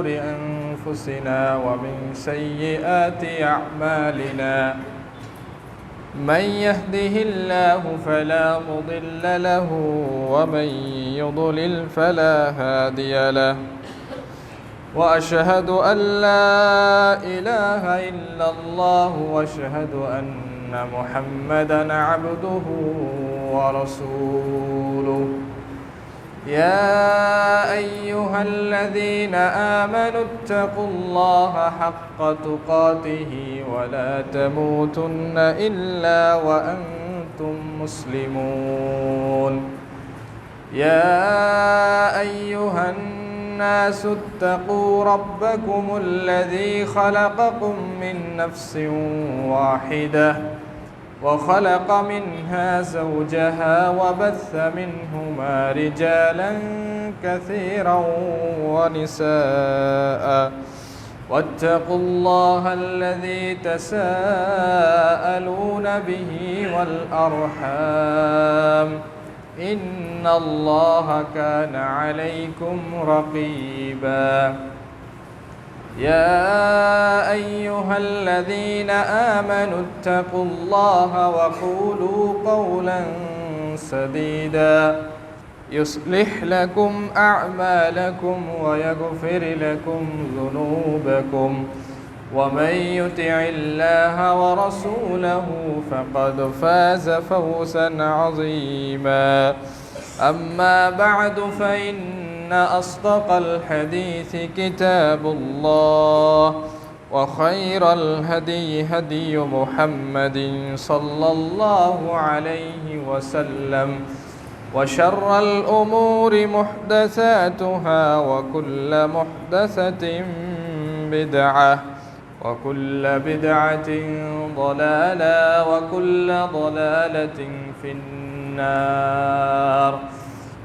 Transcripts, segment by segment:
شرور أنفسنا ومن سيئات أعمالنا من يهده الله فلا مضل له ومن يضلل فلا هادي له وأشهد أن لا إله إلا الله وأشهد أن محمدًا عبده ورسوله يا أيها الذين آمنوا اتقوا الله حق تقاته ولا تموتن إلا وأنتم مسلمون يا أيها الناس اتقوا ربكم الذي خلقكم من نفس واحدة وخلق منها زوجها وبث منهما رجالا كثيرا ونساء واتقوا الله الذي تساءلون به والأرحام إن الله كان عليكم رقيبا يا أيها الذين آمنوا اتقوا الله وقولوا قولا سديدا يصلح لكم أعمالكم ويغفر لكم ذنوبكم ومن يطع الله ورسوله فقد فاز فوزا عظيما أما بعد فإن أصدق الحديث كتاب الله وخير الهدي هدي محمد صلى الله عليه وسلم وشر الأمور محدثاتها وكل محدثة بدعة وكل بدعة ضلالة وكل ضلالة في النار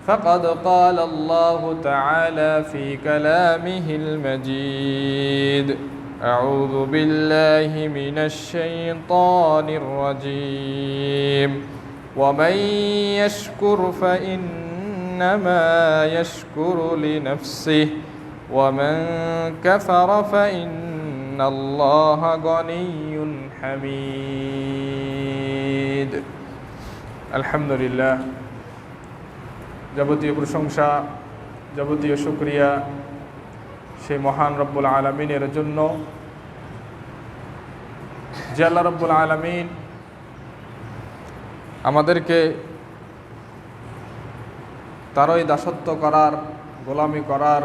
فقد قال الله تعالى في كلامه المجيد أعوذ بالله من الشيطان الرجيم ومن يشكر فإنما يشكر لنفسه ومن كفر فإن الله غني حميد الحمد لله যাবতীয় প্রশংসা যাবতীয় শুকরিয়া সেই মহান রব্বুল আলামিনের জন্য যে আল্লাহ রব্বুল আলামিন আমাদেরকে তারই দাসত্ব করার গোলামি করার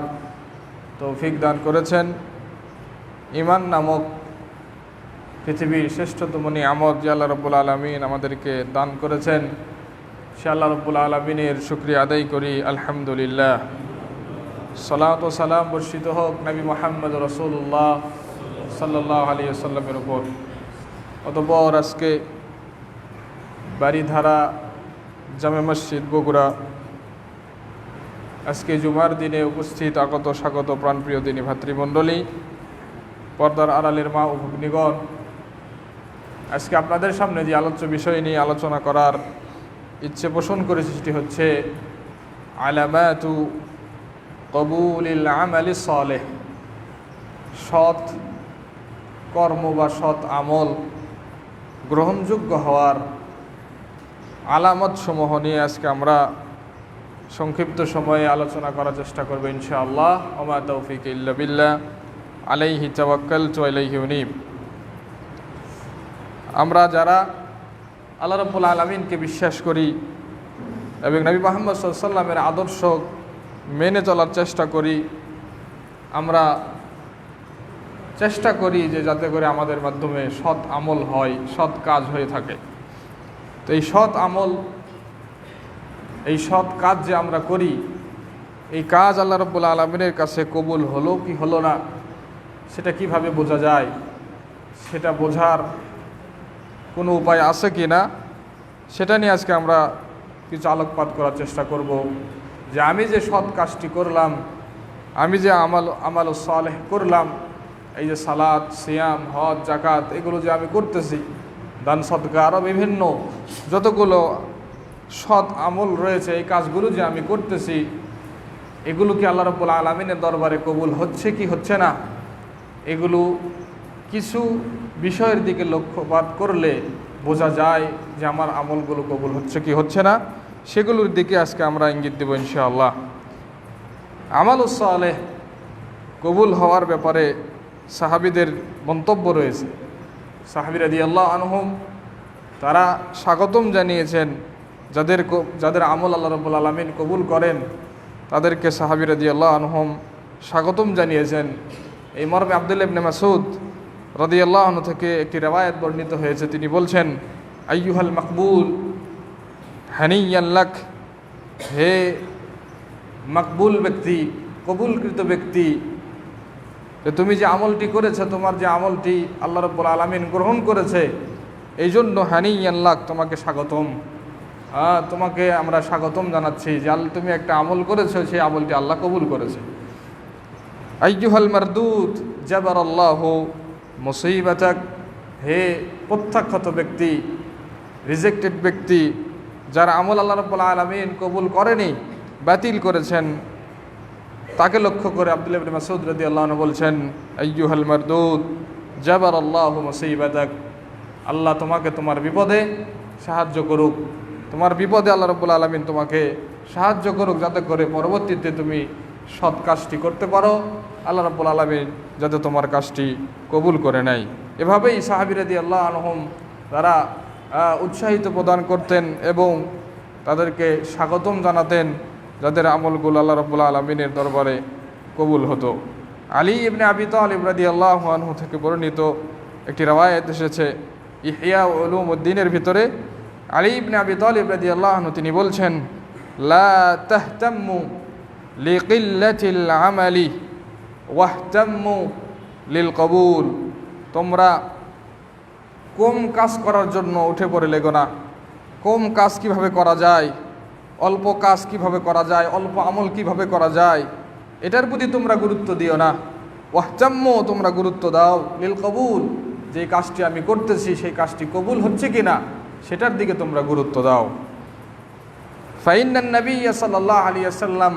তৌফিক দান করেছেন। ঈমান নামক পৃথিবীর শ্রেষ্ঠতম নিয়ামত যে আল্লাহ রব্বুল আলামিন আমাদেরকে দান করেছেন সে আল্লাহ রব্বুল আলামিনের শুকরিয়া আদায় করি আলহামদুলিল্লাহ। সালাত ও সালাম বর্ষিত হোক নবী মুহাম্মদ রাসূলুল্লাহ সাল্লাল্লাহু আলাইহি ওয়াসাল্লামের উপর। অতঃপর আজকে বাড়িধারা জামে মসজিদ বগুড়া আজকে জুমার দিনে উপস্থিত আগত স্বাগত প্রাণপ্রিয় দিনী ভাতৃমণ্ডলী, পর্দার আড়ালের মা ও ভগ্নীগণ, আজকে আপনাদের সামনে যে আলোচ্য বিষয় নিয়ে আলোচনা করার ইচ্ছে পোষণ করেছে সেটি হচ্ছে আলামাতু কবুলিল আমালি সালেহ, সৎ কর্ম বা সৎ আমল গ্রহণযোগ্য হওয়ার আলামত সমূহ নিয়ে আজকে আমরা সংক্ষিপ্ত সময়ে আলোচনা করার চেষ্টা করব ইনশাআল্লাহ। ওমা তৌফিক ইল্লা বিল্লাহ আলাইহি তাওয়াক্কালতু ওয়া ইলাইহি উনীব। আমরা যারা আল্লাহ রাব্বুল আলামিনকে বিশ্বাস করি এবং নবী মুহাম্মদ সাল্লাল্লাহু আলাইহি ওয়াসাল্লামের আদর্শ মেনে চলার চেষ্টা করি, আমরা চেষ্টা করি যে যাতে করে আমাদের মাধ্যমে সৎ আমল হয়, সৎ কাজ হয়ে থাকে। তো এই সৎ আমল, এই সৎ কাজ যে আমরা করি, এই কাজ আল্লাহ রাব্বুল আলামিনের কাছে কবুল হলো কি হলো না সেটা কিভাবে বোঝা যায়, সেটা বোঝার কোনো উপায় আছে কি না সেটা নিয়ে আজকে আমরা কিছু আলোকপাত করার চেষ্টা করব। যে আমি যে সৎ কাজটি করলাম, আমি যে আমাল সালেহ করলাম, এই যে সালাত, সিয়াম, হজ, জাকাত, এগুলো যে আমি করতেছি, দান সদকা, আরও বিভিন্ন যতগুলো সৎ আমল রয়েছে, এই কাজগুলো যে আমি করতেছি, এগুলো কি আল্লাহ রাব্বুল আলামিনের দরবারে কবুল হচ্ছে কি হচ্ছে না, এগুলো কিছু বিষয়ের দিকে লক্ষ্যপাত করলে বোঝা যায় যে আমার আমলগুলো কবুল হচ্ছে কি হচ্ছে না। সেগুলোর দিকে আজকে আমরা ইঙ্গিত দেব ইনশাআল্লাহ। আমালুস সালেহ কবুল হওয়ার ব্যাপারে সাহাবীদের মন্তব্য রয়েছে। সাহাবী রাদিয়াল্লাহু আনহুম তারা স্বাগতম জানিয়েছেন, যাদের আমল আল্লাহ রাব্বুল আলামিন কবুল করেন তাদেরকে সাহাবী রাদিয়াল্লাহু আনহুম স্বাগতম জানিয়েছেন। এই মর্মে আব্দুল্লাহ ইবনে মাসউদ রাদিয়াল্লাহু আনহু থেকে একটি রিওয়ায়াত বর্ণিত হয়েছে। তিনি বলছেন, আইয়ুহাল মাকবুল হানিয়ান লাক, হে মাকবুল ব্যক্তি, কবুলকৃত ব্যক্তি, যে তুমি যে আমলটি করেছো, তোমার যে আমলটি আল্লাহ রাব্বুল আলামিন গ্রহণ করেছে, এই জন্য হানিয়ান লাক, তোমাকে স্বাগতম। তোমাকে আমরা স্বাগতম জানাচ্ছি যে তুমি একটা আমল করেছো, সেই আমলটি আল্লাহ কবুল করেছে। আইয়ুহাল মারদুদ জাবারাল্লাহু মুসিবাতাক, হে প্রত্যাখ্যাত ব্যক্তি, রিজেক্টেড ব্যক্তি, যার আমল আল্লাহ রাব্বুল আলামিন কবুল করেনি, বাতিল করেছেন, তাকে লক্ষ্য করে আব্দুল্লাহ ইবনে মাসউদ রাদিয়াল্লাহু আনহু বলছেন, আইয়ুহাল মারদুদ জাবারাল্লাহু মুসিবাতাক, আল্লাহ তোমাকে তোমার বিপদে সাহায্য করুক, তোমার বিপদে আল্লাহ রাব্বুল আলামিন তোমাকে সাহায্য করুক, যাতে করে পরবর্তীতে তুমি সৎ কাজটি করতে পারো, আল্লাহ রাব্বুল আলামিন যাতে তোমার কাজটি কবুল করে নেয়। এভাবেই সাহাবী রাদিয়াল্লাহু আনহুম তারা উৎসাহিত প্রদান করতেন এবং তাদেরকে স্বাগতম জানাতেন, যাদের আমলগুলো আল্লাহ রাব্বুল আলামিনের দরবারে কবুল হতো। আলী ইবনে আবি তালিব রাদিয়াল্লাহু আনহু থেকে বর্ণিত একটি রিওয়ায়াত এসেছে ইহয়া উলুমুদ্দিনের ভিতরে। আলী ইবনে আবি তালিব রাদিয়াল্লাহু আনহু তিনি বলছেন, লা তাহতাম্মু লিকিল্লাতিল আমালি ওয়াহতাম্মু লিল কবুল, তোমরা কম কাজ করার জন্য উঠে পড়ে লেগো না। কম কাজ কিভাবে করা যায়, অল্প কাজ কিভাবে করা যায়, অল্প আমল কিভাবে করা যায়, এটার প্রতি তোমরা গুরুত্ব দিও না। ওয়াহতাম্মু, তোমরা গুরুত্ব দাও লিল কবুল, যে কাজটি আমি করতেছি সেই কাজটি কবুল হচ্ছে কিনা সেটার দিকে তোমরা গুরুত্ব দাও। ফাইন্নান নবী সাল্লাল্লাহু আলাইহি ওয়াসাল্লাম,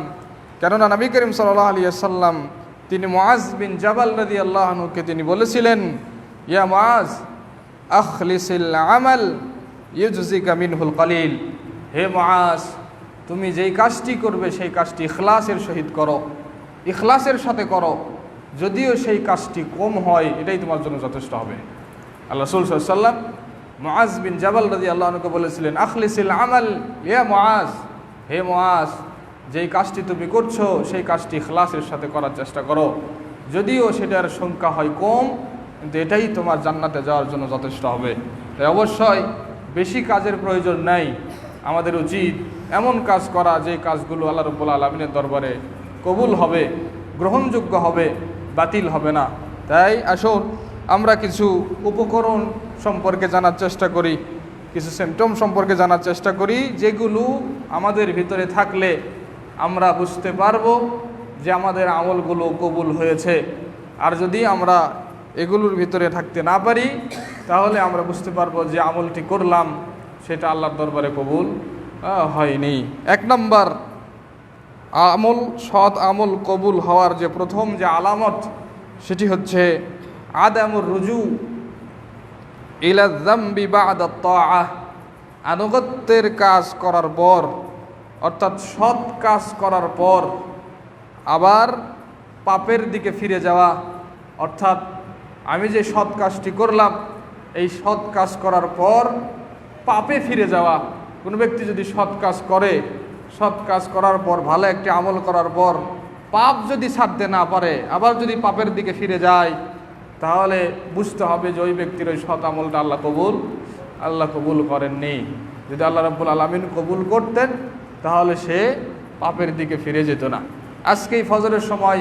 কেননা নবী করিম সাল্লাল্লাহু আলাইহি ওয়াসাল্লাম তিনি মুআজ বিন জাবাল রাদিয়াল্লাহু আনহুকে তিনি বলেছিলেন, ইয়া মুআজ আখলিসিল আমাল ইউজজিকা মিনহুল কলিল, হে মুআজ তুমি যেই কাজটি করবে সেই কাজটি ইখলাসের সহিত করো, ইখলাসের সাথে করো, যদিও সেই কাজটি কম হয় এটাই তোমার জন্য যথেষ্ট হবে। আল্লাহ রাসূল সাল্লাল্লাহু আলাইহি ওয়াসাল্লাম মুআজ বিন জাবাল রাদিয়াল্লাহু আনহুকে বলেছিলেন, আখলিসিল আমাল ইয়া মুআজ, হে মুআজ যেই কাজটি তুমি করছো সেই কাজটি ইখলাসের সাথে করার চেষ্টা করো, যদিও সেটার সংখ্যা হয় কম, কিন্তু এটাই তোমার জান্নাতে যাওয়ার জন্য যথেষ্ট হবে। তাই অবশ্যই বেশি কাজের প্রয়োজন নাই, আমাদের উচিত এমন কাজ করা যে কাজগুলো আল্লাহ রাব্বুল আলামিনের দরবারে কবুল হবে, গ্রহণযোগ্য হবে, বাতিল হবে না। তাই আসুন আমরা কিছু উপকরণ সম্পর্কে জানার চেষ্টা করি, কিছু সিমটম সম্পর্কে জানার চেষ্টা করি, যেগুলো আমাদের ভিতরে থাকলে আমরা বুঝতে পারবো যে আমাদের আমলগুলো কবুল হয়েছে। আর যদি আমরা এগুলোর ভিতরে থাকতে না পারি তাহলে আমরা বুঝতে পারবো যে আমলটি করলাম সেটা আল্লাহর দরবারে কবুল হয়নি। এক নম্বর আমল, সৎ আমল কবুল হওয়ার যে প্রথম যে আলামত সেটি হচ্ছে আদামুর রুজু ইলা যামবি বা'দা তাআহ, আনুগত্যের কাজ করার পর, অর্থাৎ সৎ কাজ করার পর আবার পাপের দিকে ফিরে যাওয়া। অর্থাৎ আমি যে সৎ কাজটি করলাম এই সৎ কাজ করার পর পাপে ফিরে যাওয়া। কোনো ব্যক্তি যদি সৎ কাজ করে, সৎ কাজ করার পর ভালো একটি আমল করার পর পাপ যদি ছাড়তে না পারে, আবার যদি পাপের দিকে ফিরে যায়, তাহলে বুঝতে হবে যে ওই ব্যক্তির ওই সৎ আমলটা আল্লাহ কবুল করেননি। যদি আল্লাহ রাব্বুল আলামিন কবুল করতেন তাহলে সে পাপের দিকে ফিরে যেত না। আজকেই ফজরের সময়,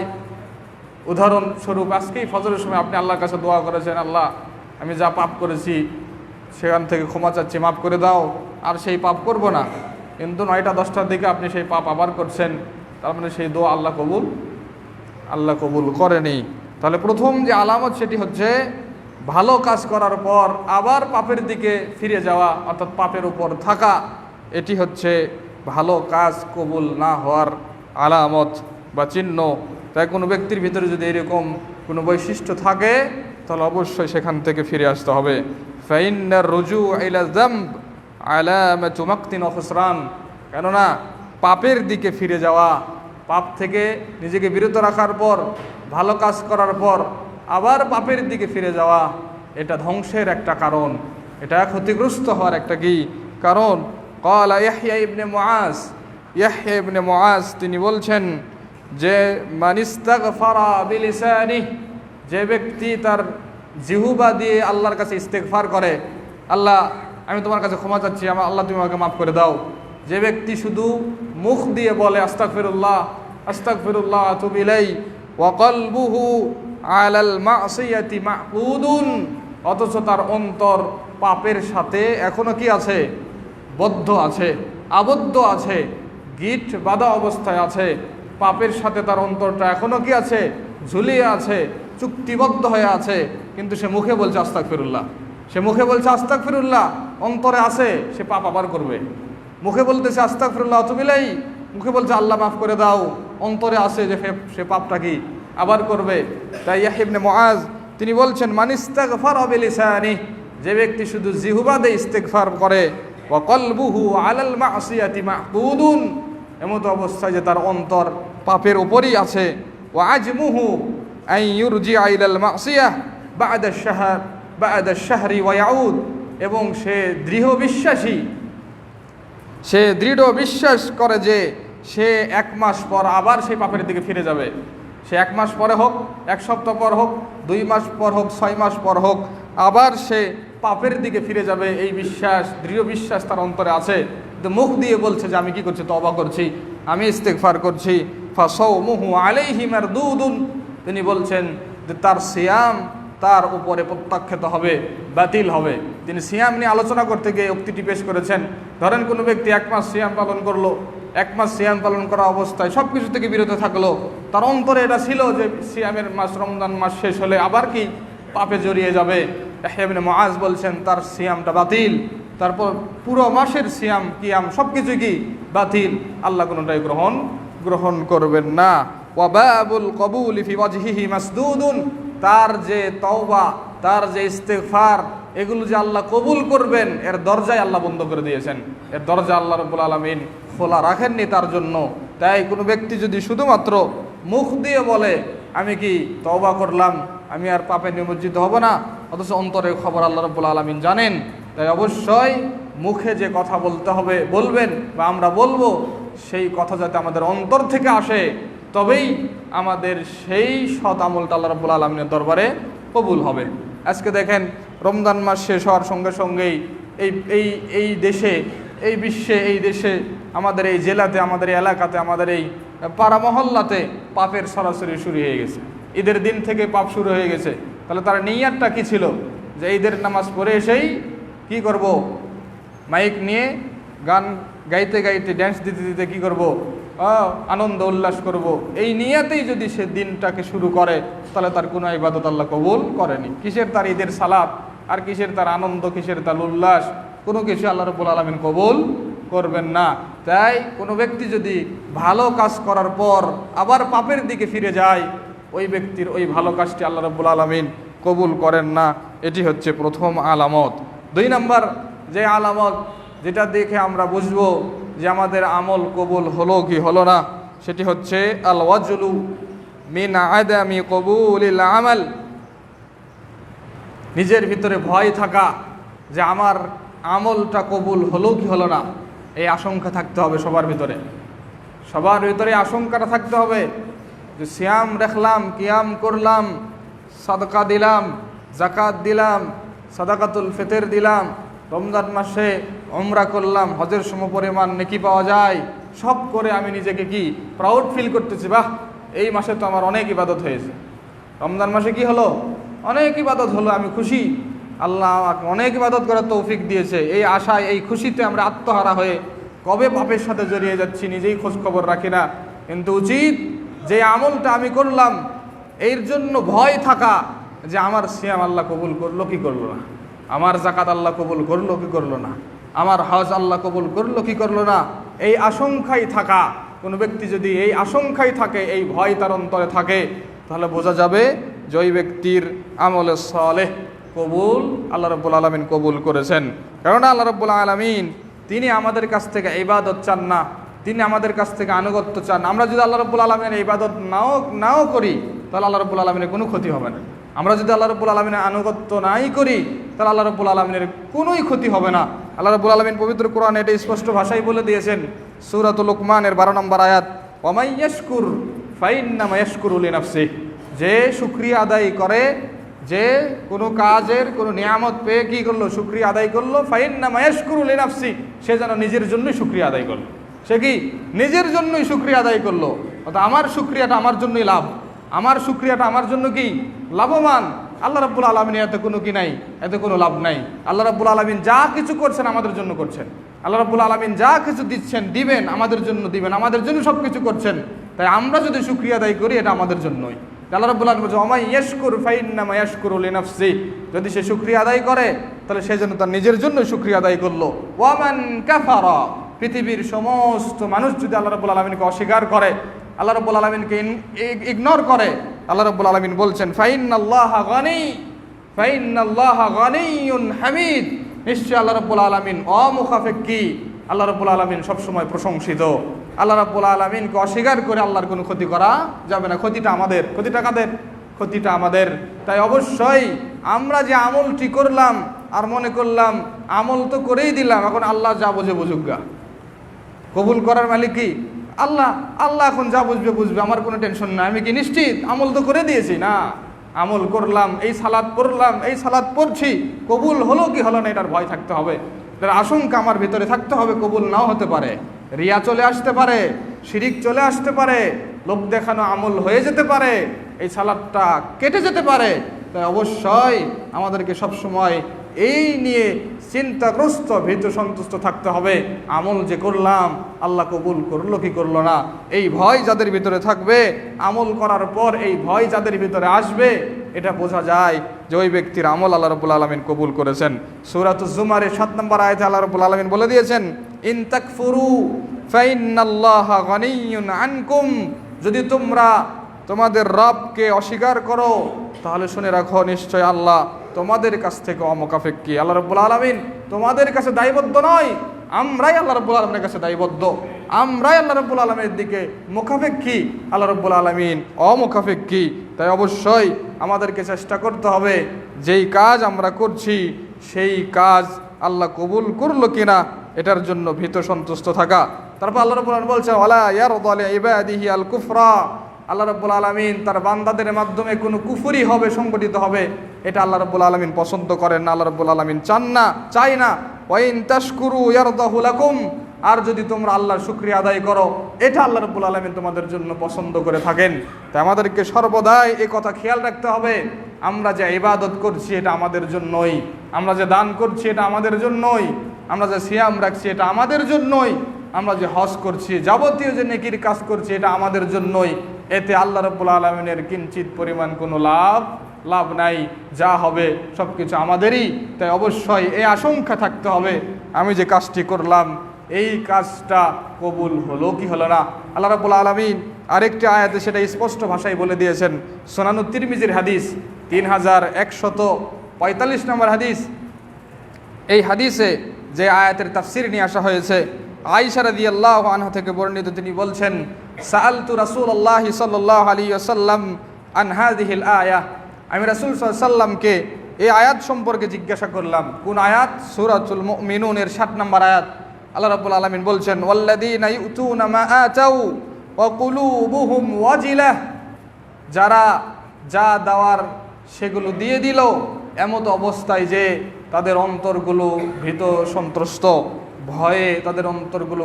উদাহরণস্বরূপ আজকেই ফজরের সময় আপনি আল্লাহর কাছে দোয়া করেছেন, আল্লাহ আমি যা পাপ করেছি সেখান থেকে ক্ষমা চাচ্ছি, মাফ করে দাও, আর সেই পাপ করব না। কিন্তু 9টা 10টার দিকে আপনি সেই পাপ আবার করছেন, তার মানে সেই দোয়া আল্লাহ কবুল করেনি। তাহলে প্রথম যে আলামত সেটি হচ্ছে ভালো কাজ করার পর আবার পাপের দিকে ফিরে যাওয়া, অর্থাৎ পাপের উপর থাকা, এটি হচ্ছে ভালো কাজ কবুল না হওয়ার আলামত। বা চিহ্ন। তাই কোনো ব্যক্তির ভিতরে যদি এরকম কোনো বৈশিষ্ট্য থাকে তাহলে অবশ্যই সেখান থেকে ফিরে আসতে হবে। ফাইন্নার রুজু ইলা যামব আলামাতু মাকতিন ওয়া খুসরান, কেননা পাপের দিকে ফিরে যাওয়া, পাপ থেকে নিজেকে বিরত রাখার পর, ভালো কাজ করার পর আবার পাপের দিকে ফিরে যাওয়া, এটা ধ্বংসের একটা কারণ, এটা ক্ষতিগ্রস্ত হওয়ার একটা কি কারণ। ক্বালা ইয়াহইয়া ইবনে মুআজ, ইয়াহইয়া ইবনে মুআজ তিনি বলছেন যে মান ইস্তাগফারা বিলিসানিহি, যে ব্যক্তি তার জিহ্বা দিয়ে আল্লাহর কাছে ইস্তেগফার করে, আল্লাহ আমি তোমার কাছে ক্ষমা চাচ্ছি, আমার আল্লাহ তুমি আমাকে মাফ করে দাও। যে ব্যক্তি শুধু মুখ দিয়ে বলে আস্তাগফিরুল্লাহ আস্তাগফিরুল্লাহ আতুবু ইলাই ওয়া কলবুহু আলাল মাসিয়াতি মাকুদুন, অথচ তার অন্তর পাপের সাথে এখনো কি আছে, বদ্ধ আছে, আবদ্ধ আছে, গিট বাঁধা অবস্থায় আছে, পাপের সাথে তার অন্তরটা এখনো কি আছে, ঝুলিয়ে আছে, চুক্তিবদ্ধ হয়ে আছে, কিন্তু সে মুখে বলছে আস্তাগফিরুল্লাহ, সে মুখে বলছে আস্তাগফিরুল্লাহ, অন্তরে আছে সে পাপ আবার করবে। মুখে বলতেছে আস্তাগফিরুল্লাহ আতুবু ইলাই, মুখে বলছে আল্লাহ মাফ করে দাও, অন্তরে আছে যে সে পাপটা কি আবার করবে। তাই ইয়াহইয়া ইবনে মুআজ তিনি বলছেন মান ইস্তাগফারা বিলিসানিহি, যে ব্যক্তি শুধু জিহ্বা দিয়ে ইস্তেগফার করে, ওয়া কলবুহু আলাল মাসিয়াতি মাকুদুন, এমতো অবস্থায় যে তার অন্তর পাপের উপরই আছে, ওয়া আজমুহু আন ইউরজিআ ইলাল মাসিয়াহ বা'দা আশ-শাহরি ওয়া ইয়াউদ, এবং সে দৃঢ় বিশ্বাসী, সে দৃঢ় বিশ্বাস করে যে সে 1 মাস পর আবার সেই পাপের দিকে ফিরে যাবে। সে 1 মাস পরে হোক, 1 সপ্তাহ পর হোক, 2 মাস পর হোক, 6 মাস পর হোক, আবার সে পাপের দিকে ফিরে যাবে, এই বিশ্বাস, দৃঢ় বিশ্বাস তার অন্তরে আছে। কিন্তু মুখ দিয়ে বলছে যে আমি কি করছি, তওবা করছি, আমি ইস্তেগফার করছি। ফাসাওমুহু আলাইহি মারদুদুন, তিনি বলছেন যে তার সিয়াম তার উপরে প্রত্যাখ্যাত হবে, বাতিল হবে। তিনি সিয়াম নিয়ে আলোচনা করতে গিয়ে উক্তিটি পেশ করেছেন, ধরেন কোনো ব্যক্তি 1 মাস সিয়াম পালন করলো, 1 মাস সিয়াম পালন করা অবস্থায় সব কিছু থেকে বিরত থাকলো, তার অন্তরে এটা ছিল যে সিয়ামের মাস, রমজান মাস শেষ হলে আবার কি পাপে জড়িয়ে যাবে। ইয়াহইয়া ইবনে মুআজ বলছেন তার সিয়ামটা বাতিল, তারপর পুরো মাসের সিয়াম কিয়াম সব কিছু কি বাতিল, আল্লাহ কোনোটাই গ্রহণ করবেন না। ওয়া বাবুল কবুলি ফি ওয়াজহিহি মাসদুদুন, তার যে তওবা, তার যে ইস্তেগফার, এগুলো যে আল্লাহ কবুল করবেন এর দরজায় আল্লাহ বন্ধ করে দিয়েছেন, এর দরজা আল্লাহ রাব্বুল আলামিন খোলা রাখেননি তার জন্য। তাই কোনো ব্যক্তি যদি শুধুমাত্র মুখ দিয়ে বলে আমি কি তওবা করলাম, আমি আর পাপে নিমজ্জিত হব না, অথচ অন্তরের খবর আল্লাহ রাব্বুল আলামিন জানেন। তাই অবশ্যই মুখে যে কথা বলতে হবে, বলবেন বা আমরা বলবো, সেই কথা যাতে আমাদের অন্তর থেকে আসে, তবেই আমাদের সেই সৎ আমলটা আল্লাহ রাব্বুল আলামিনের দরবারে কবুল হবে। আজকে দেখেন রমজান মাস শেষ হওয়ার সঙ্গে সঙ্গেই এই দেশে, এই বিশ্বে, এই দেশে, আমাদের এই জেলাতে, আমাদের এই এলাকাতে, আমাদের এই পাড়া মহল্লাতে পাপের সরাসরি শুরু হয়ে গেছে। ঈদের দিন থেকে পাপ শুরু হয়ে গেছে। তাহলে তার নিয়তটা কি ছিল, যে ঈদের নামাজ পড়ে এসেই কি করব, মাইক নিয়ে গান গাইতে গাইতে, ড্যান্স দিতে দিতে কি করব, আনন্দ উল্লাস করব, এই নিয়তেই যদি সে দিনটাকে শুরু করে, তাহলে তার কোনো ইবাদত আল্লাহ কবুল করেনি। কিসের তার ঈদের সালাত, আর কিসের তার আনন্দ, কিসের তার উল্লাস, কোনো কিছু আল্লাহ রাব্বুল আলামিন কবুল করবেন না। তাই কোনো ব্যক্তি যদি ভালো কাজ করার পর আবার পাপের দিকে ফিরে যায়, ওই ব্যক্তির ওই ভালো কাজটি আল্লাহ রাব্বুল আলামিন কবুল করেন না। এটি হচ্ছে প্রথম আলামত। 2 নম্বর যে আলামত, যেটা দেখে আমরা বুঝবো যে আমাদের আমল কবুল হলো কি হলো না, সেটি হচ্ছে আল ওয়াজলু মিন আদামি কবুলিল আমাল, নিজের ভিতরে ভয় থাকা যে আমার আমলটা কবুল হলো কি হলো না, এই আশঙ্কা থাকতে হবে সবার ভিতরে। সবার ভিতরে আশঙ্কাটা থাকতে হবে যে সিয়াম রাখলাম, কিয়াম করলাম, সাদকা দিলাম, জাকাত দিলাম, সাদাকাতুল ফিতর দিলাম, রমজান মাসে উমরা করলাম, হজের সমপরিমাণ নেকি পাওয়া যায়, সব করে আমি নিজেকে কি প্রাউড ফিল করতেছি, বাহ এই মাসে তো আমার অনেক ইবাদত হয়েছে, রমজান মাসে কি হলো, অনেক ইবাদত হলো, আমি খুশি, আল্লাহ আমাকে অনেক ইবাদত করার তৌফিক দিয়েছে। এই আশায়, এই খুশিতে আমরা আত্মহারা হয়ে কবে পাপের সাথে জড়িয়ে যাচ্ছি নিজেই খোঁজ খবর রাখি না। কিন্তু উচিত যে আমলটা আমি করলাম এর জন্য ভয় থাকা যে আমার সিয়াম আল্লাহ কবুল করলো কি করলো না, আমার জাকাত আল্লাহ কবুল করলো কি করলো না, আমার হজ আল্লাহ কবুল করলো কি করলো না, এই আশঙ্কায় থাকা। কোনো ব্যক্তি যদি এই আশঙ্কায় থাকে, এই ভয় তার অন্তরে থাকে, তাহলে বোঝা যাবে যে ওই ব্যক্তির আমলে সালেহ কবুল আল্লাহ রাব্বুল আলামিন কবুল করেছেন। কারণ আল্লাহ রাব্বুল আলামিন তিনি আমাদের কাছ থেকে ইবাদত চান না, তিনি আমাদের কাছ থেকে আনুগত্য চান। আমরা যদি আল্লাহ রাব্বুল আলামিনের ইবাদত নাও করি, তাহলে আল্লাহ রাব্বুল আলামিনের কোনো ক্ষতি হবে না। আমরা যদি আল্লাহ রাব্বুল আলামিনের আনুগত্য নাই করি, তাহলে আল্লাহ রাব্বুল আলামিনের কোনোই ক্ষতি হবে না। আল্লাহ রাব্বুল আলামিন পবিত্র কোরআনে এটা স্পষ্ট ভাষায় বলে দিয়েছেন, সূরাতুল লুকমানের 12 নম্বর আয়াত, ওয়া মান ইয়াশকুর ফাইন্নামা ইয়াশকুরু লিনাফসিহি, যে শুকরিয়া আদায় করে, যে কোনো কাজের কোনো নিয়ামত পেয়ে কি করলো, শুকরিয়া আদায় করলো, ফাইন্নামা ইয়াশকুরু লিনাফসিহি, সে যেন নিজের জন্যই শুকরিয়া আদায় করলো। সে কি নিজের জন্যই শুকরিয়া আদায় করলো, অর্থাৎ আমার শুকরিয়াটা আমার জন্যই লাভ, আমার শুকরিয়াটা আমার জন্য কি লাভবান। আল্লাহ রাব্বুল আলামিন এতে কোনো কি নাই, এতে কোনো লাভ নাই। আল্লাহ রাব্বুল আলামিন যা কিছু করছেন আমাদের জন্য করছেন, আল্লাহ রাব্বুল আলামিন যা কিছু দিচ্ছেন দিবেন আমাদের জন্য দিবেন, আমাদের জন্য সব কিছু করছেন। তাই আমরা যদি শুকরিয়া আদায় করি এটা আমাদের জন্যই। আল্লাহ রাব্বুল আলামিন বলছেন, ওয়া মান ইয়াশকুর ফাইন্নামা ইয়াশকুরু লিনাফসিহি, যদি সে শুকরিয়া আদায় করে তাহলে সে যেন তার নিজের জন্য শুকরিয়া আদায় করলো। ওয়া মান কাফারা, পৃথিবীর সমস্ত মানুষ যদি আল্লাহ রাব্বুল আলামিনকে অস্বীকার করে, আল্লাহ রাব্বুল আলামিনকে ইগনোর করে, আল্লাহ রাব্বুল আলামিন বলছেন ফাইন্নাল্লাহা গানী, ফাইন্নাল্লাহা গানিয়্যুন হামিদ, নিশ্চয় আল্লাহ রাব্বুল আলামিন অমুখাপেক্ষী, আল্লাহ রাব্বুল আলামিন সবসময় প্রশংসিত। আল্লাহ রাব্বুল আলামিনকে অস্বীকার করে আল্লাহর কোনো ক্ষতি করা যাবে না। ক্ষতিটা আমাদের, ক্ষতিটা কাদের? ক্ষতিটা আমাদের। তাই অবশ্যই আমরা যে আমলটি করলাম আর মনে করলাম আমল তো করেই দিলাম, এখন আল্লাহ যা বোঝে বুঝুক গা, কবুল করার মালিক কি আল্লাহ, আল্লাহ এখন যা বুঝবে বুঝবে, আমার কোনো টেনশন নাই, আমি কি নিশ্চিত আমল তো করে দিয়েছি। না, আমল করলাম, এই সালাত পড়লাম, এই সালাত পড়ছি, কবুল হলো কি হলো না এটার ভয় থাকতে হবে, এটার আশঙ্কা আমার ভিতরে থাকতে হবে। কবুল নাও হতে পারে, রিয়া চলে আসতে পারে, শিরিক চলে আসতে পারে, লোক দেখানো আমল হয়ে যেতে পারে, এই সালাতটা কেটে যেতে পারে। তাই অবশ্যই আমাদেরকে সবসময় এই নিয়ে চিন্তাগ্রস্ত, ভীত সন্তুষ্ট থাকতে হবে, আমল যে করলাম আল্লাহ কবুল করলো কি করলো না, এই ভয় যাদের ভিতরে থাকবে, আমল করার পর এই ভয় যাদের ভিতরে আসবে, এটা বোঝা যায় যে ওই ব্যক্তির আমল আল্লাহ রাব্বুল আলামিন কবুল করেছেন। সূরাতুজ জুমারের 7 নম্বর আয়াতে আল্লাহ রাব্বুল আলামিন বলে দিয়েছেন, ইন তাকফুরু ফাইন্নাল্লাহা গানিয়্যুন আনকুম, যদি তোমরা তোমাদের রবকে অস্বীকার করো তাহলে শুনে রাখো নিশ্চয় আল্লাহ তোমাদের কাছ থেকে অমুখাপেক্ষী। আল্লাহ রাব্বুল আলামিন তোমাদের কাছে দায়বদ্ধ নয়, আমরাই আল্লাহ রাব্বুল আলামিনের কাছে দায়বদ্ধ, আমরাই আল্লাহ রাব্বুল আলামিনের দিকে মুখাপেক্ষী, আল্লাহ রাব্বুল আলামিন অমুখাপেক্ষী। তাই অবশ্যই আমাদেরকে চেষ্টা করতে হবে যেই কাজ আমরা করছি সেই কাজ আল্লাহ কবুল করলো কিনা এটার জন্য ভীত সন্তুষ্ট থাকা। তারপর আল্লাহ রাব্বুল আলামিন বলছেন, ওয়ালা ইয়ারদা লিইবাদিহি আল কুফরা, আল্লাহ রাব্বুল আলামিন তার বান্দাদের মাধ্যমে কোনো কুফরি হবে, সংগঠিত হবে, এটা আল্লাহ রাব্বুল আলামিন পছন্দ করেন না, আল্লাহ রাব্বুল আলামিন চান না, চাই না। ওয়া ইন তাশকুরু ইয়ারদাহু লাকুম, আর যদি তোমরা আল্লাহর শুকরিয়া আদায় করো এটা আল্লাহ রাব্বুল আলামিন তোমাদের জন্য পছন্দ করে থাকেন। তাই আমাদেরকে সর্বদাই এই কথা খেয়াল রাখতে হবে, আমরা যে ইবাদত করছি এটা আমাদের জন্যই, আমরা যে দান করছি এটা আমাদের জন্যই, আমরা যে সিয়াম রাখছি এটা আমাদের জন্যই, আমরা যে হজ করছি, যাবতীয় যে নেকির কাজ করছি এটা আমাদের জন্যই। এতে আল্লাহ রাব্বুল আলামিনের কিঞ্চিত পরিমাণ কোনো লাভ নাই, যা হবে সব কিছু আমাদেরই। তাই অবশ্যই এই আশঙ্কা থাকতে হবে, আমি যে কাজটি করলাম এই কাজটা কবুল হলো কি হলো না। আল্লাহ রাব্বুল আলামিন আরেকটি আয়াতে সেটা স্পষ্ট ভাষায় বলে দিয়েছেন, সুনানুত তিরমিজির হাদিস 3145 নম্বর হাদিস। এই হাদিসে যে আয়াতের তাফসীর নিয়ে আসা হয়েছে, আয়েশা রাদিয়াল্লাহু আনহা থেকে বর্ণিত, তিনি বলছেন, সাআলতু রাসূলুল্লাহ সাল্লাল্লাহু আলাইহি ওয়াসাল্লাম আন হাযিহিল আয়াহ, আমি রাসূল সাল্লাল্লাহু আলাইহি ওয়াসাল্লামকে এই আয়াত সম্পর্কে জিজ্ঞাসা করলাম। কোন আয়াত? সূরাতুল মুমিনুনের 60 নম্বর আয়াত। আল্লাহ রাব্বুল আলামিন বলছেন, ওয়াল্লাযীনা ইউতুনা মা আতাউ ওয়া কুলুবুহুম ওয়াজিলাহ, যারা যা দেওয়ার সেগুলো দিয়ে দিল এমত অবস্থায় যে তাদের অন্তরগুলো ভীত সন্ত্রস্ত, ভয়ে তাদের অন্তরগুলো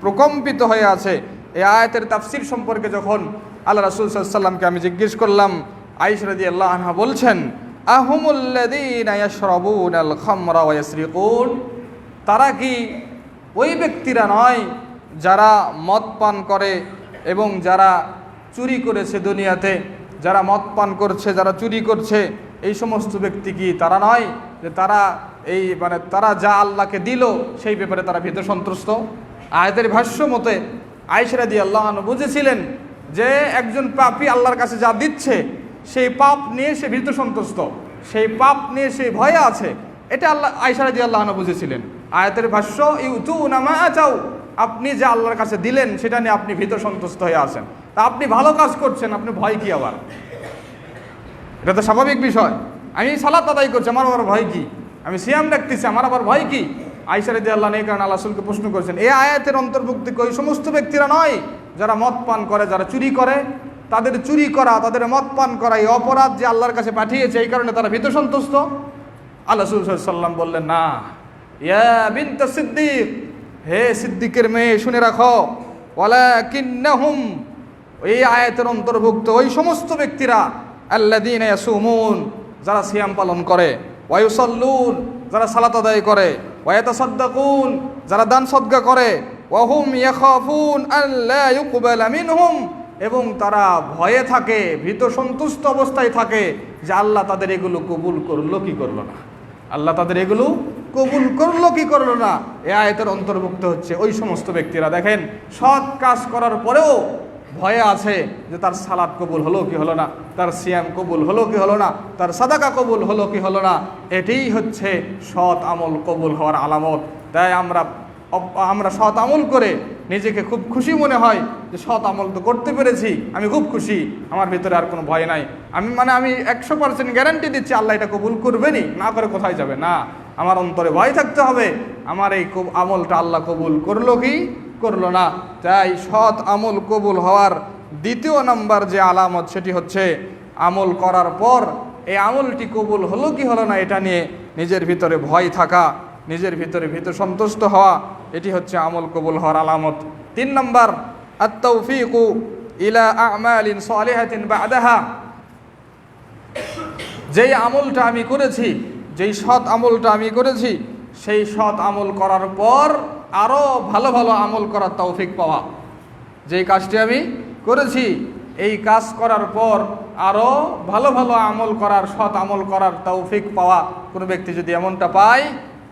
প্রকম্পিত হয়ে আছে। এই আয়াতের তাফসীর সম্পর্কে যখন আল্লাহ রাসূল সাল্লাল্লাহু আলাইহি ওয়াসাল্লামকে আমি জিজ্ঞেস করলাম, আয়েশা রাদিয়াল্লাহু আনহা বলছেন, আহুমুল্লাযীনা ইয়াশরাবুনাল খামরা ওয়া ইয়াসরিকুন, তারা কি ওই ব্যক্তিরা নয় যারা মদ পান করে এবং যারা চুরি করেছে দুনিয়াতে, যারা মদ পান করছে, যারা চুরি করছে, এই সমস্ত ব্যক্তি কি তারা নয় যে তারা তারা যা আল্লাহকে দিল সেই ব্যাপারে তারা ভীত সন্ত্রস্ত? আয়াতের ভাষ্য মতে আয়েশা রাদিয়াল্লাহু আনহা বুঝেছিলেন যে একজন পাপী আল্লাহর কাছে যা দিচ্ছে সেই পাপ নিয়ে সে ভীত সন্তুষ্ট, সেই পাপ নিয়ে সে ভয়ে আছে। এটা আয়েশা রাদিয়াল্লাহু আনহা বুঝেছিলেন। আয়াতের ভাষ্য ইউতুনা মা আতাউ, আপনি যে আল্লাহর কাছে দিলেন সেটা নিয়ে আপনি ভীত সন্তুষ্ট হয়ে আছেন। তা আপনি ভালো কাজ করছেন, আপনি ভয় কি আবার? এটা তো স্বাভাবিক বিষয়। আমি সালাত আদায় করছি, আমার আবার ভয় কি? আমি সিয়াম রাখতেছি, আমার আবার ভয় কি? আয়েশা রাদিয়াল্লাহু আনহা এই কারণে আল্লাহ রাসূলকে প্রশ্ন করেছেন। এই আয়াতের অন্তর্ভুক্ত ওই সমস্ত ব্যক্তিরা নয় যারা মদ পান করে, যারা চুরি করে। তাদের চুরি করা, তাদের মদ পান করা এই অপরাধ যে আল্লাহর কাছে পাঠিয়েছে, এই কারণে তারা ভীত সন্তুষ্ট। আল্লাহ রাসূল সাল্লাল্লাহু আলাইহি ওয়াসাল্লাম বললেন, না, ইয়া বিনত সিদ্দিক, হে সিদ্দিকের মেয়ে শুনে রাখো, ওয়ালাকিন্নাহুম, এই আয়াতের অন্তর্ভুক্ত ওই সমস্ত ব্যক্তিরা আল্লাযীনা ইয়াসুমুন, যারা সিয়াম পালন করে, ওয়া ইউসাল্লুন, যারা সালাত আদায় করে, ওয়া ইয়াতাসাদ্দাকুন, যারা দান সদকা করে, ওয়া হুম ইয়াখাফুন আল্লা ইউকবালা মিনহুম, এবং তারা ভয়ে থাকে, ভীত সন্তুষ্ট অবস্থায় থাকে যে আল্লাহ তাদের এগুলো কবুল করলো কি করলো না, আল্লাহ তাদের এগুলো কবুল করলো কি করলো না। এই আয়াতের অন্তর্ভুক্ত হচ্ছে ওই সমস্ত ব্যক্তিরা, দেখেন, সৎ কাজ করার পরেও ভয়ে আছে যে তার সালাত কবুল হলো কি হলো না, তার সিয়াম কবুল হলো কি হলো না, তার সাদাকা কবুল হলো কি হলো না। এটাই হচ্ছে সৎ আমল কবুল হওয়ার আলামত। তাই আমরা সৎ আমল করে নিজেকে খুব খুশি মনে হয় যে সৎ আমল তো করতে পেরেছি, আমি খুব খুশি, আমার ভিতরে আর কোনো ভয় নাই। আমি 100% গ্যারান্টি দিচ্ছি আল্লাহ এটা কবুল করবেনই, না করে কোথায় যাবে না। আমার অন্তরে ভয় থাকতে হবে আমার এই আমলটা আল্লাহ কবুল করলো কি করলো না। তাই সৎ আমল কবুল হওয়ার দ্বিতীয় নাম্বার যে আলামত, সেটি হচ্ছে আমল করার পর এই আমলটি কবুল হলো কি হলো না এটা নিয়ে নিজের ভিতরে ভয় থাকা, নিজের ভিতরে ভীত সন্তুষ্ট হওয়া, এটি হচ্ছে আমল কবুল হওয়ার আলামত। 3 নম্বর, আত-তাওফীকু ইলা আমালিন সালিহাতিন বা'দাহা, যেই আমলটা আমি করেছি, যেই সৎ আমলটা আমি করেছি, সেই সৎ আমল করার পর আরও ভালো ভালো আমল করার তৌফিক পাওয়া। যেই কাজটি আমি করেছি এই কাজ করার পর আরও ভালো ভালো আমল করার, সৎ আমল করার তৌফিক পাওয়া। কোনো ব্যক্তি যদি এমনটা পায়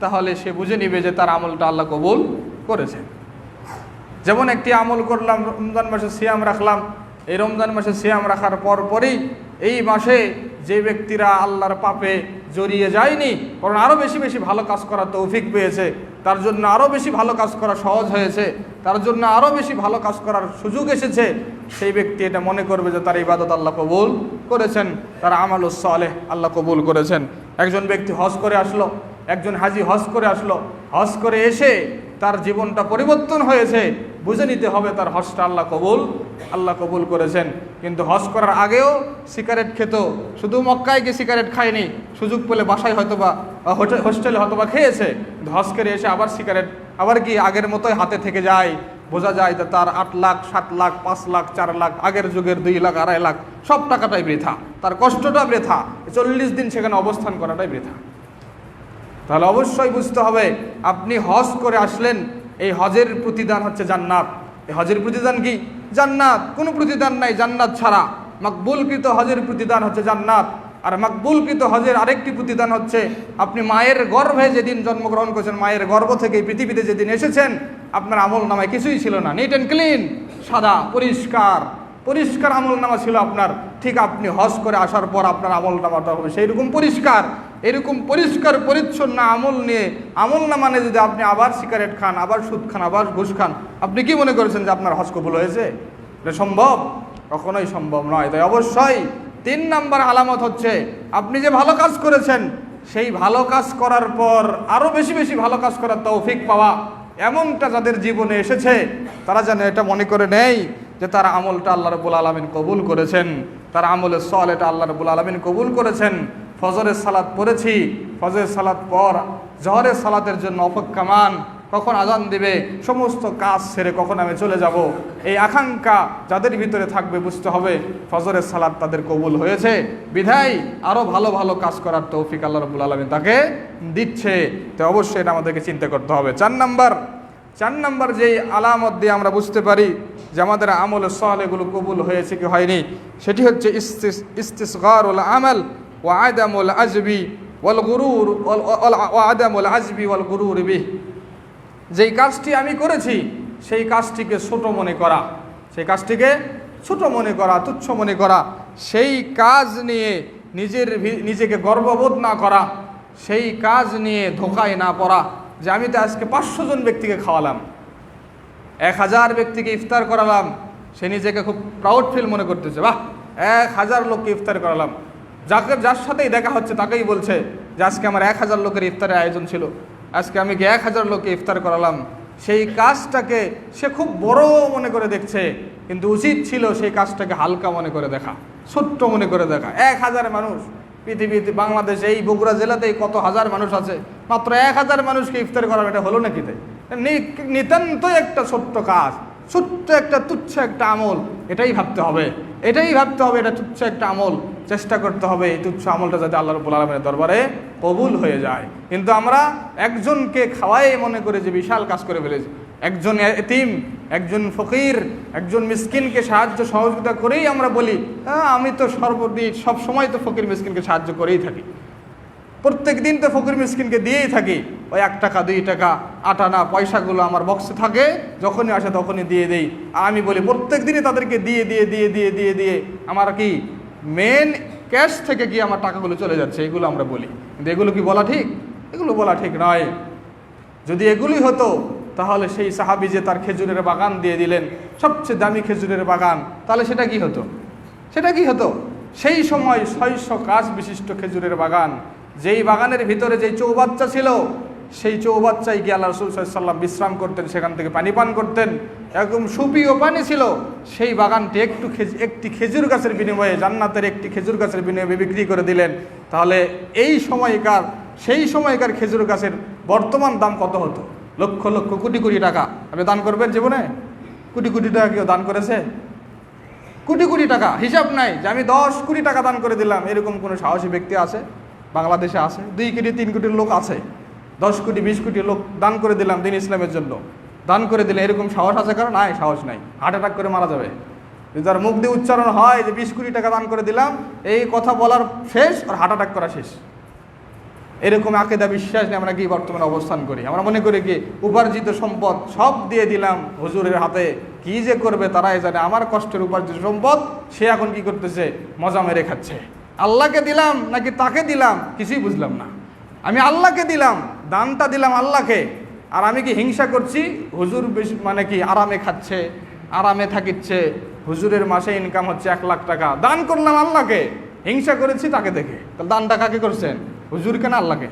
তাহলে সে বুঝে নিবে যে তার আমলটা আল্লাহ কবুল করেছে। যেমন একটি আমল করলাম, রমজান মাসে সিয়াম রাখলাম, এই রমজান মাসে সিয়াম রাখার পরই এই মাসে যে ব্যক্তিরা আল্লাহর পাপে জড়িয়ে যায়নি, কারণ আরও বেশি বেশি ভালো কাজ করার তৌফিক পেয়েছে, তার জন্য আরও বেশি ভালো কাজ করা সহজ হয়েছে, তার জন্য আরও বেশি ভালো কাজ করার সুযোগ এসেছে, সেই ব্যক্তি এটা মনে করবে যে তার ইবাদত আল্লাহ কবুল করেছেন, তার আমালুস সালেহ আল্লাহ কবুল করেছেন। একজন ব্যক্তি হজ করে আসলো, একজন হাজি হজ করে আসলো, হজ করে এসে তার জীবনটা পরিবর্তন হয়েছে, বুঝে নিতে হবে তার হজটা আল্লাহ কবুল করেছেন। কিন্তু হজ করার আগেও সিগারেট খেত, শুধু মক্কায় গিয়ে সিগারেট খায়নি, সুযোগ পেলে বাসায় হয়তোবা হোস্টেলে হয়তোবা খেয়েছে, কিন্তু হজ করে এসে আবার সিগারেট আবার কি আগের মতোই হাতে থেকে যায়। বোঝা যায় যে তার 8 লাখ 7 লাখ 5 লাখ 4 লাখ আগের যুগের 2 লাখ 2.5 লাখ সব টাকাটাই বৃথা, তার কষ্টটা বৃথা, 40 দিন সেখানে অবস্থান করাটাই বৃথা। তাহলে অবশ্যই বুঝতে হবে আপনি হজ করে আসলেন, এই হজের প্রতিদান হচ্ছে জান্নাত। এই হজের প্রতিদান কি? জান্নাত। কোনো প্রতিদান নাই জান্নাত ছাড়া। মাকবুলকৃত হজের প্রতিদান হচ্ছে জান্নাত। আর মাকবুলকৃত হজের আরেকটি প্রতিদান হচ্ছে আপনি মায়ের গর্ভে যেদিন জন্মগ্রহণ করেছেন, মায়ের গর্ভ থেকে পৃথিবীতে যেদিন এসেছেন, আপনার আমল নামায় কিছুই ছিল না, নিট অ্যান্ড ক্লিন, সাদা পরিষ্কার আমল নামা ছিল আপনার। ঠিক আপনি হজ করে আসার পর আপনার আমল নামাটা হবে সেই রকম পরিষ্কার। এরকম পরিষ্কার পরিচ্ছন্ন আমল নিয়ে, আমল নামা নিয়ে যদি আপনি আবার সিগারেট খান, আবার সুদ খান, আবার ঘুষ খান, আপনি কি মনে করেছেন যে আপনার হজ কবুল হয়েছে? এটা সম্ভব? কখনোই সম্ভব নয়। তাই অবশ্যই 3 নম্বর আলামত হচ্ছে আপনি যে ভালো কাজ করেছেন, সেই ভালো কাজ করার পর আরও বেশি বেশি ভালো কাজ করার তৌফিক পাওয়া। এমনটা যাদের জীবনে এসেছে তারা যেন এটা মনে করে নেই যে তার আমলটা আল্লাহ রাব্বুল আলামিন কবুল করেছেন, তার আমলের সওয়ালটা আল্লাহ রাব্বুল আলামিন কবুল করেছেন। ফজরের সালাত পড়েছি, ফজরের সালাত পর জোহরের সালাতের জন্য অপেক্ষমান, কখন আজান দিবে, সমস্ত কাজ ছেড়ে কখন আমি চলে যাব, এই আকাঙ্ক্ষা যাদের ভিতরে থাকবে বুঝতে হবে ফজরের সালাত তাদের কবুল হয়েছে, বিধায় আরও ভালো ভালো কাজ করার তৌফিক আল্লাহ রাব্বুল আলামিন তাকে দিচ্ছে। তো অবশ্যই এটা আমাদেরকে চিন্তা করতে হবে। 4 নম্বর যেই আলামত দিয়ে আমরা বুঝতে পারি যে আমাদের আমলের সালেহগুলো কবুল হয়েছে কি হয়নি, সেটি হচ্ছে ইস্তিসগারুল আমাল ওয়া আদামুল আজবি ওয়াল গুরুর ওয়া আদামুল আজবি ওয়াল গুরুর বিহ। যেই কাজটি আমি করেছি সেই কাজটিকে ছোট মনে করা, সেই কাজটিকে ছোট মনে করা, তুচ্ছ মনে করা, সেই কাজ নিয়ে নিজেকে গর্ববোধ না করা, সেই কাজ নিয়ে ধোকায় না পড়া যে আমি তো আজকে 500 জন ব্যক্তিকে খাওয়ালাম, 1000 ব্যক্তিকে ইফতার করালাম, সে নিজেকে খুব প্রাউড ফিল মনে করতেছে, বাহ 1000 লোককে ইফতার করালাম। যার সাথেই দেখা হচ্ছে তাকেই বলছে যে আজকে আমার 1000 লোকের ইফতারের আয়োজন ছিল, আজকে আমি কি 1000 লোককে ইফতার করালাম। সেই কাজটাকে সে খুব বড় মনে করে দেখছে, কিন্তু উচিত ছিল সেই কাজটাকে হালকা মনে করে দেখা, ছোট্ট মনে করে দেখা। 1000 মানুষ পৃথিবীতে, বাংলাদেশে এই বগুড়া জেলাতেই কত হাজার মানুষ আছে, মাত্র 1000 মানুষকে ইফতার করা, এটা হলো নাকি? তাই নিতান্তই একটা ছোট্ট কাজ, ছোট্ট একটা তুচ্ছ একটা আমল, এটাই ভাবতে হবে, এটা তুচ্ছ একটা আমল। চেষ্টা করতে হবে এই তুচ্ছ আমলটা যাতে আল্লাহ রাব্বুল আলামিনের দরবারে কবুল হয়ে যায়। কিন্তু আমরা একজনকে খাওয়াই মনে করে যে বিশাল কাজ করে ফেলেছি, একজন এতিম, একজন ফকির, একজন মিসকিনকে সাহায্য সহযোগিতা করেই আমরা বলি আমি তো সব সময় তো ফকির মিসকিনকে সাহায্য করেই থাকি, প্রত্যেক দিন তো ফকির মিসকিনকে দিয়েই থাকি। ওই 1 টাকা 2 টাকা আটানা পয়সাগুলো আমার বক্সে থাকে, যখনই আসে তখনই দিয়ে দেই। আমি বলি প্রত্যেক দিনই তাদেরকে দিয়ে দিয়ে দিয়ে দিয়ে দিয়ে দিয়ে আমার কি মেন ক্যাশ থেকে গিয়ে আমার টাকাগুলো চলে যাচ্ছে, এগুলো আমরা বলি। কিন্তু এগুলো কি বলা ঠিক? এগুলো বলা ঠিক নয়। যদি এগুলি হতো তাহলে সেই সাহাবী যে তার খেজুরের বাগান দিয়ে দিলেন, সবচেয়ে দামি খেজুরের বাগান, তাহলে সেটা কি হতো? সেই সময় 600 গাছ বিশিষ্ট খেজুরের বাগান, যেই বাগানের ভিতরে যেই চৌবাচ্চা ছিল, সেই চৌবাচ্চায় গিয়ে আল্লাহ রাসূল সাল্লাল্লাহু আলাইহি ওয়াসাল্লাম বিশ্রাম করতেন, সেখান থেকে পানি পান করতেন, একদম সুপিও পানি ছিল। সেই বাগানটি একটি খেজুর গাছের বিনিময়ে, জান্নাতের একটি খেজুর গাছের বিনিময়ে বিক্রি করে দিলেন। তাহলে সেই সময়কার খেজুর গাছের বর্তমান দাম কত হতো? লক্ষ লক্ষ কোটি কোটি টাকা। আপনি দান করবেন জীবনে? কোটি কোটি টাকা কেউ দান করেছে? কোটি কোটি টাকা, হিসাব নাই যে আমি 10 কোটি টাকা দান করে দিলাম, এরকম কোনো সাহসী ব্যক্তি আছে? বাংলাদেশে আছে 2 কোটি 3 কোটির লোক আছে, 10 কোটি 20 কোটি লোক দান করে দিলাম দিন ইসলামের জন্য, দান করে দিলে এরকম সাহস আছে কারণ? নাই, সাহস নাই, হার্ট অ্যাটাক করে মারা যাবে। যদি তার মুখ দিয়ে উচ্চারণ হয় যে 20 কোটি টাকা দান করে দিলাম, এই কথা বলার শেষ আর হার্ট অ্যাটাক করা শেষ। এরকম আকীদা বিশ্বাস নিয়ে আমরা কি বর্তমানে অবস্থান করি? আমরা মনে করি কি উপার্জিত সম্পদ সব দিয়ে দিলাম হুজুরের হাতে, কি যে করবে তারাই জানে। আমার কষ্টের উপার্জিত সম্পদ সে এখন কি করতেছে? মজা মেরে খাচ্ছে। আল্লাহকে দিলাম নাকি তাকে দিলাম কিছুই বুঝলাম না। আমি আল্লাহকে দিলাম, দানটা দিলাম আল্লাহকে, আর আমি কি হিংসা করছি? হুজুর মানে কি আরামে খাচ্ছে, আরামে থাকিচ্ছে, হুজুরের মাসে ইনকাম হচ্ছে 1 লাখ টাকা, দান করলাম আল্লাহকে, হিংসা করেছি তাকে দেখে। তাহলে দানটা কাকে করছেন? হুজুরকে না আল্লাহকে?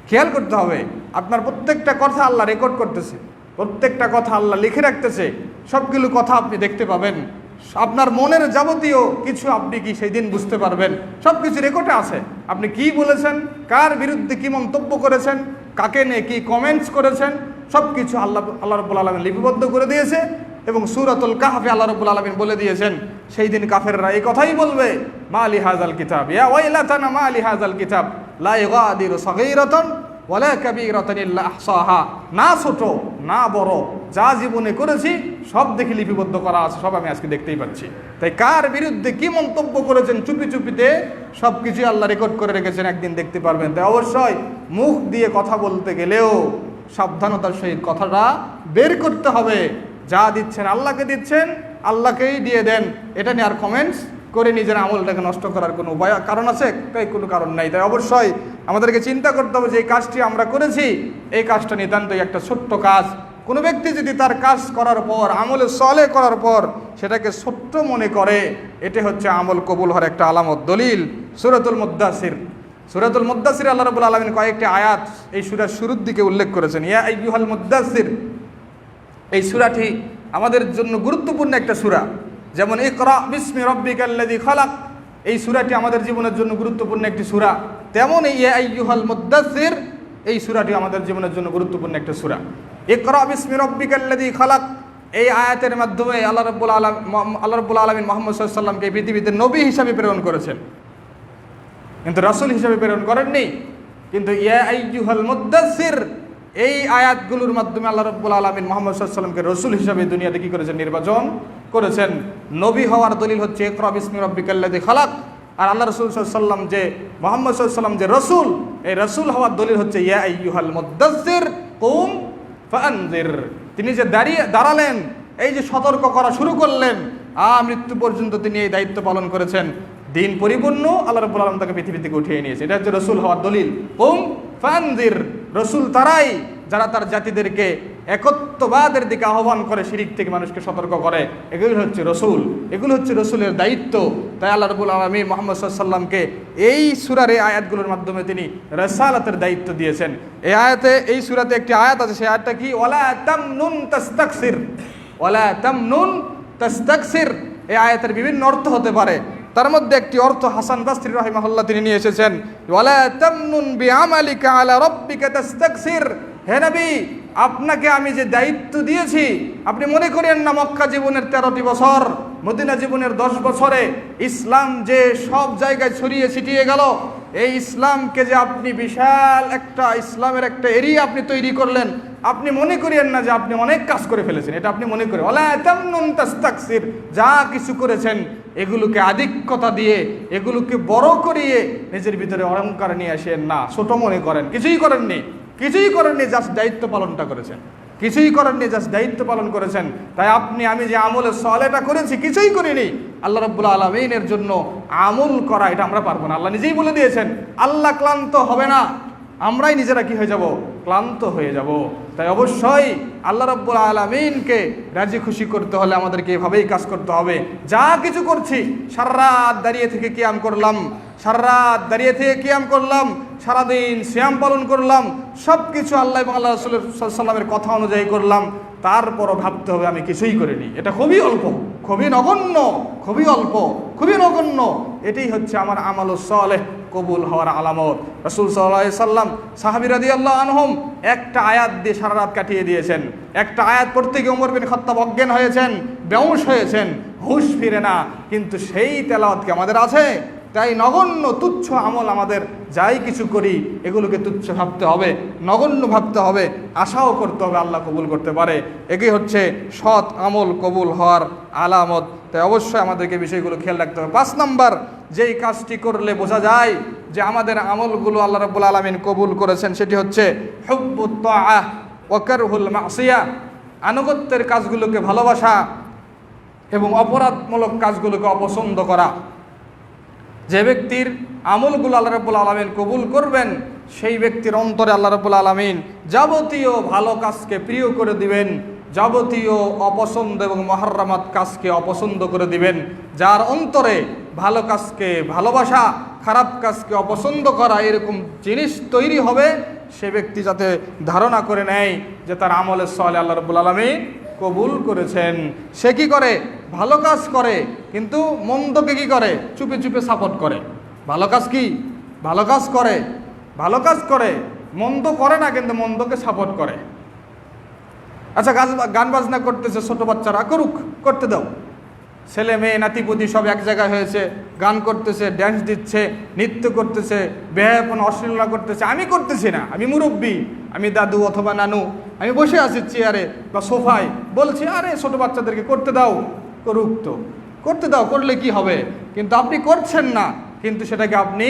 খেয়াল করতে হবে, আপনার প্রত্যেকটা কথা আল্লাহ রেকর্ড করতেছে, প্রত্যেকটা কথা আল্লাহ লিখে রাখতেছে, সবগুলো কথা আপনি দেখতে পাবেন। আপনার মনের যাবতীয় কিছু আপনি কি সেই দিন বুঝতে পারবেন, সব কিছু রেকর্ডে আছে। আপনি কি বলেছেন, কার বিরুদ্ধে কি মন্তব্য করেছেন, কাকে নিয়ে কি কমেন্টস করেছেন, সব কিছু আল্লাহ রাব্বুল আলামিন লিপিবদ্ধ করে দিয়েছে। এবং সূরাতুল কাহফে আল্লাহ রাব্বুল আলামিন বলে দিয়েছেন, সেই দিন কাফেররা এই কথাই বলবে, মা লি হাযাল কিতাব ইয়া ওয়াইলাতানা মা লি হাযাল কিতাব লা ইগাদিরু সাগীরাতান ওয়ালা কাবীরাতান ইল্লা আহসাহা। না ছোট না বড়, যা জীবনে করেছি সব দেখে লিপিবদ্ধ করা আছে, সব আমি আজকে দেখতেই পাচ্ছি। তাই কার বিরুদ্ধে কি মন্তব্য করেছেন চুপি চুপিতে সব কিছুই আল্লাহ রেকর্ড করে রেখেছেন, একদিন দেখতে পারবেন। তাই অবশ্যই মুখ দিয়ে কথা বলতে গেলেও সাবধানতার সহিত কথাটা বের করতে হবে। যা দিচ্ছেন আল্লাহকে দিচ্ছেন, আল্লাহকেই দিয়ে দেন। এটা নিয়ে আর কমেন্টস করে নিজের আমলটাকে নষ্ট করার কোনো কারণ আছে? কোনো কারণ নাই। তাই অবশ্যই আমাদেরকে চিন্তা করতে হবে যে এই কাজটি আমরা করেছি, এই কাজটা নিতান্তই একটা ছোট্ট কাজ। কোনো ব্যক্তি যদি তার কাজ করার পর, আমলে সলে করার পর সেটাকে ছোট্ট মনে করে, এটা হচ্ছে আমল কবুল হওয়ার একটা আলামত, দলিল। সূরাতুল মুদ্দাসির আল্লাহ রাব্বুল আলামিন কয়েকটি আয়াত এই সূরার শুরুর দিকে উল্লেখ করেছেন। ইয়া আইয়ুহাল মুদ্দাসির, এই সূরাটি আমাদের জন্য গুরুত্বপূর্ণ একটা সূরা। যেমন ইকরা বিসমি রাব্বিকাল্লাযী খালাক, এই সূরাটি আমাদের জীবনের জন্য গুরুত্বপূর্ণ একটি সূরা, তেমন ইয়া আইয়ুহাল মুদ্দাসির এই সূরাটি আমাদের জীবনের জন্য গুরুত্বপূর্ণ একটা সূরা। ইকরা বিসমি রাব্বিকাল্লাযী খালাক, এই আয়াতের মাধ্যমে আল্লাহ রাব্বুল আলামিন মুহাম্মদ সাল্লাল্লাহু আলাইহি ওয়াসাল্লামকে পৃথিবীতে নবী হিসাবে প্রেরণ করেছেন, কিন্তু রাসূল হিসাবে প্রেরণ করেননি। কিন্তু ইয়া আইয়ুহাল মুদ্দাসির এই আয়াতগুলোর মাধ্যমে আল্লাহ রাব্বুল আলামিন মুহাম্মদ সাল্লাল্লাহু আলাইহি ওয়াসাল্লামকে রাসূল হিসাবে দুনিয়াতে কি করেছেন? নির্বাচন করেছেন। নবী হওয়ার দলিল হচ্ছে ইকরা বিসমি রাব্বিকাল্লাযী খালাক। আর আল্লাহ রাসূল সাল্লাল্লাহু আলাইহি ওয়াসাল্লাম যে মুহাম্মদ সাল্লাল্লাহু আলাইহি ওয়াসাল্লাম যে রাসূল, এই রাসূল হওয়ার দলিল হচ্ছে ইয়া আইয়ুহাল মুদ্দাসির কুম ফাআনজির। তিনি যে দাঁড়ালেন, এই যে সতর্ক করা শুরু করলেন, মৃত্যু পর্যন্ত তিনি এই দায়িত্ব পালন করেছেন। দিন পরিপূর্ণ, আল্লাহ রাব্বুল আলামিন তাকে পৃথিবী থেকে উঠিয়ে নিয়েছে। এটা হচ্ছে রসুল হওয়ার দলিল। ফানজির, রসুল তারাই যারা তার জাতিদেরকে একত্ববাদের দিকে আহ্বান করে, শিরিক থেকে মানুষকে সতর্ক করে। এগুলো হচ্ছে রসুল, এগুলো হচ্ছে রসুলের দায়িত্ব। তাই আল্লাহ রাব্বুল আলামিন মুহাম্মদ সাল্লাল্লাহু আলাইহি সাল্লামকে এই সূরার এই আয়াতগুলোর মাধ্যমে তিনি রিসালাতের দায়িত্ব দিয়েছেন। এই আয়াতে, এই সূরাতে একটি আয়াত আছে, সেই আয়াতটা কি? ওয়ালা তামনুন তাস্তাকসির, ওয়ালা তামনুন তাস্তাকসির। এই আয়াতের বিভিন্ন অর্থ হতে পারে, তার মধ্যে একটি অর্থ হাসান বাসরি রাহিমাহুল্লাহ তিনি নিয়ে এসেছেন, ওয়ালা তামনুন বিআমালিকা আলা রাব্বিকা তাস্তাকসির। হে নবী, আপনাকে আমি যে দায়িত্ব দিয়েছি, আপনি মনে করেন না মক্কা জীবনের 13টি বছর, মদিনা জীবনের 10 বছরে ইসলাম যে সব জায়গায় ছড়িয়ে ছিটিয়ে গেল, এই ইসলামকে যে আপনি বিশাল একটা ইসলামের একটা এরিয়া আপনি তৈরি করলেন, আপনি মনে করিয়েন না যে আপনি অনেক কাজ করে ফেলেছেন। এটা আপনি মনে করেন, ওয়ালা তামনুন তাস্তাকসির, যা কিছু করেছেন এগুলোকে আধিক্যতা দিয়ে, এগুলোকে বড় করিয়ে নিজের ভিতরে অহংকার নিয়ে আসেন না, ছোট মনে করেন। কিছুই করেননি, কিছুই করেননি, জাস্ট দায়িত্ব পালনটা করেছেন। কিছুই করেননি, জাস্ট দায়িত্ব পালন করেছেন। তাই আমি যে আমলের সওয়ালেটা করেছি, কিছুই করিনি। আল্লাহ রাব্বুল আলামিনের জন্য আমল করা এটা আমরা পারবো না। আল্লাহ নিজেই বলে দিয়েছেন, আল্লাহ ক্লান্ত হবে না, আমরাই নিজেরা কি হয়ে যাব? ক্লান্ত হয়ে যাব। তাই অবশ্যই আল্লাহ রাব্বুল আলামিনকে রাজি খুশি করতে হলে আমাদেরকে এভাবেই কাজ করতে হবে। যা কিছু করছি, সারা রাত দাঁড়িয়ে থেকে কিয়াম করলাম, সারা রাত দাঁড়িয়ে থেকে কিয়াম করলাম, সারাদিন সিয়াম পালন করলাম, সব কিছু আল্লাহ এবং আল্লাহ রাসূল সাল্লাল্লাহু আলাইহি ওয়াসাল্লামের কথা অনুযায়ী করলাম, তারপরও ভাবতে হবে আমি কিছুই করিনি। এটা খুবই অল্প, খুবই নগণ্য, খুবই অল্প, খুবই নগণ্য। এটাই হচ্ছে আমার আমালুস সালেহ কবুল হওয়ার আলামত। রাসূল সাল্লাল্লাহু আলাইহি সাল্লাম, সাহাবী রাদিয়াল্লাহু আনহুম একটা আয়াত দিয়ে সারা রাত কাটিয়ে দিয়েছেন। একটা আয়াত পড়তে গিয়ে ওমর বিন খাত্তাব অজ্ঞান হয়েছেন, বেহুশ হয়েছেন, হুঁশ ফিরে না, কিন্তু সেই তেলাওয়াত কি আমাদের আছে? তাই নগণ্য তুচ্ছ আমল, আমাদের যাই কিছু করি এগুলোকে তুচ্ছ ভাবতে হবে, নগণ্য ভাবতে হবে, আশাও করতে হবে আল্লাহ কবুল করতে পারে। এটাই হচ্ছে সৎ আমল কবুল হওয়ার আলামত। তাই অবশ্যই আমাদেরকে বিষয়গুলো খেয়াল রাখতে হবে। 5 নাম্বার, যেই কাজটি করলে বোঝা যায় যে আমাদের আমলগুলো আল্লাহ রাব্বুল আলামিন কবুল করেছেন, সেটি হচ্ছে হুব্বুত তাআহ ওয়া কারহুল মাসিয়া, আনুগত্যের কাজগুলোকে ভালোবাসা এবং অপরাধমূলক কাজগুলোকে অপছন্দ করা। যে ব্যক্তির আমলগুলো আল্লাহ রাব্বুল আলামিন কবুল করবেন, সেই ব্যক্তির অন্তরে আল্লাহ রাব্বুল আলামিন যাবতীয় ভালো কাজকে প্রিয় করে দিবেন, যাবতীয় অপছন্দ এবং মুহাররামাত কাজকে অপছন্দ করে দিবেন। যার অন্তরে ভালো কাজকে ভালোবাসা, খারাপ কাজকে অপছন্দ করা, এরকম জিনিস তৈরি হবে, সে ব্যক্তি যাতে ধারণা করে নেয় যে তার আমলের সালেহ আল্লাহ রাব্বুল আলামিন কবুল করেছেন। সে কি করে? ভালো কাজ করে, কিন্তু মন্দকে কি করে? চুপে চুপে সাপোর্ট করে। ভালো কাজ কি? ভালো কাজ করে, ভালো কাজ করে, মন্দ করে না, কিন্তু মন্দকে সাপোর্ট করে। আচ্ছা, গান বাজনা করতেছে, ছোট বাচ্চারা করুক, করতে দাও। ছেলে মেয়ে নাতিপুতি সব এক জায়গায় হয়েছে, গান করতেছে, ড্যান্স দিচ্ছে, নৃত্য করতেছে, বেহায়াপনা অশ্লীলতা করতেছে। আমি করতেছি না, আমি মুরব্বী, আমি দাদু অথবা নানু, আমি বসে আছি চেয়ারে বা সোফায়, বলছি আরে ছোট বাচ্চাদেরকে করতে দাও, করুক তো, করতে দাও, করলে কি হবে? কিন্তু আপনি করছেন না, কিন্তু সেটাকে আপনি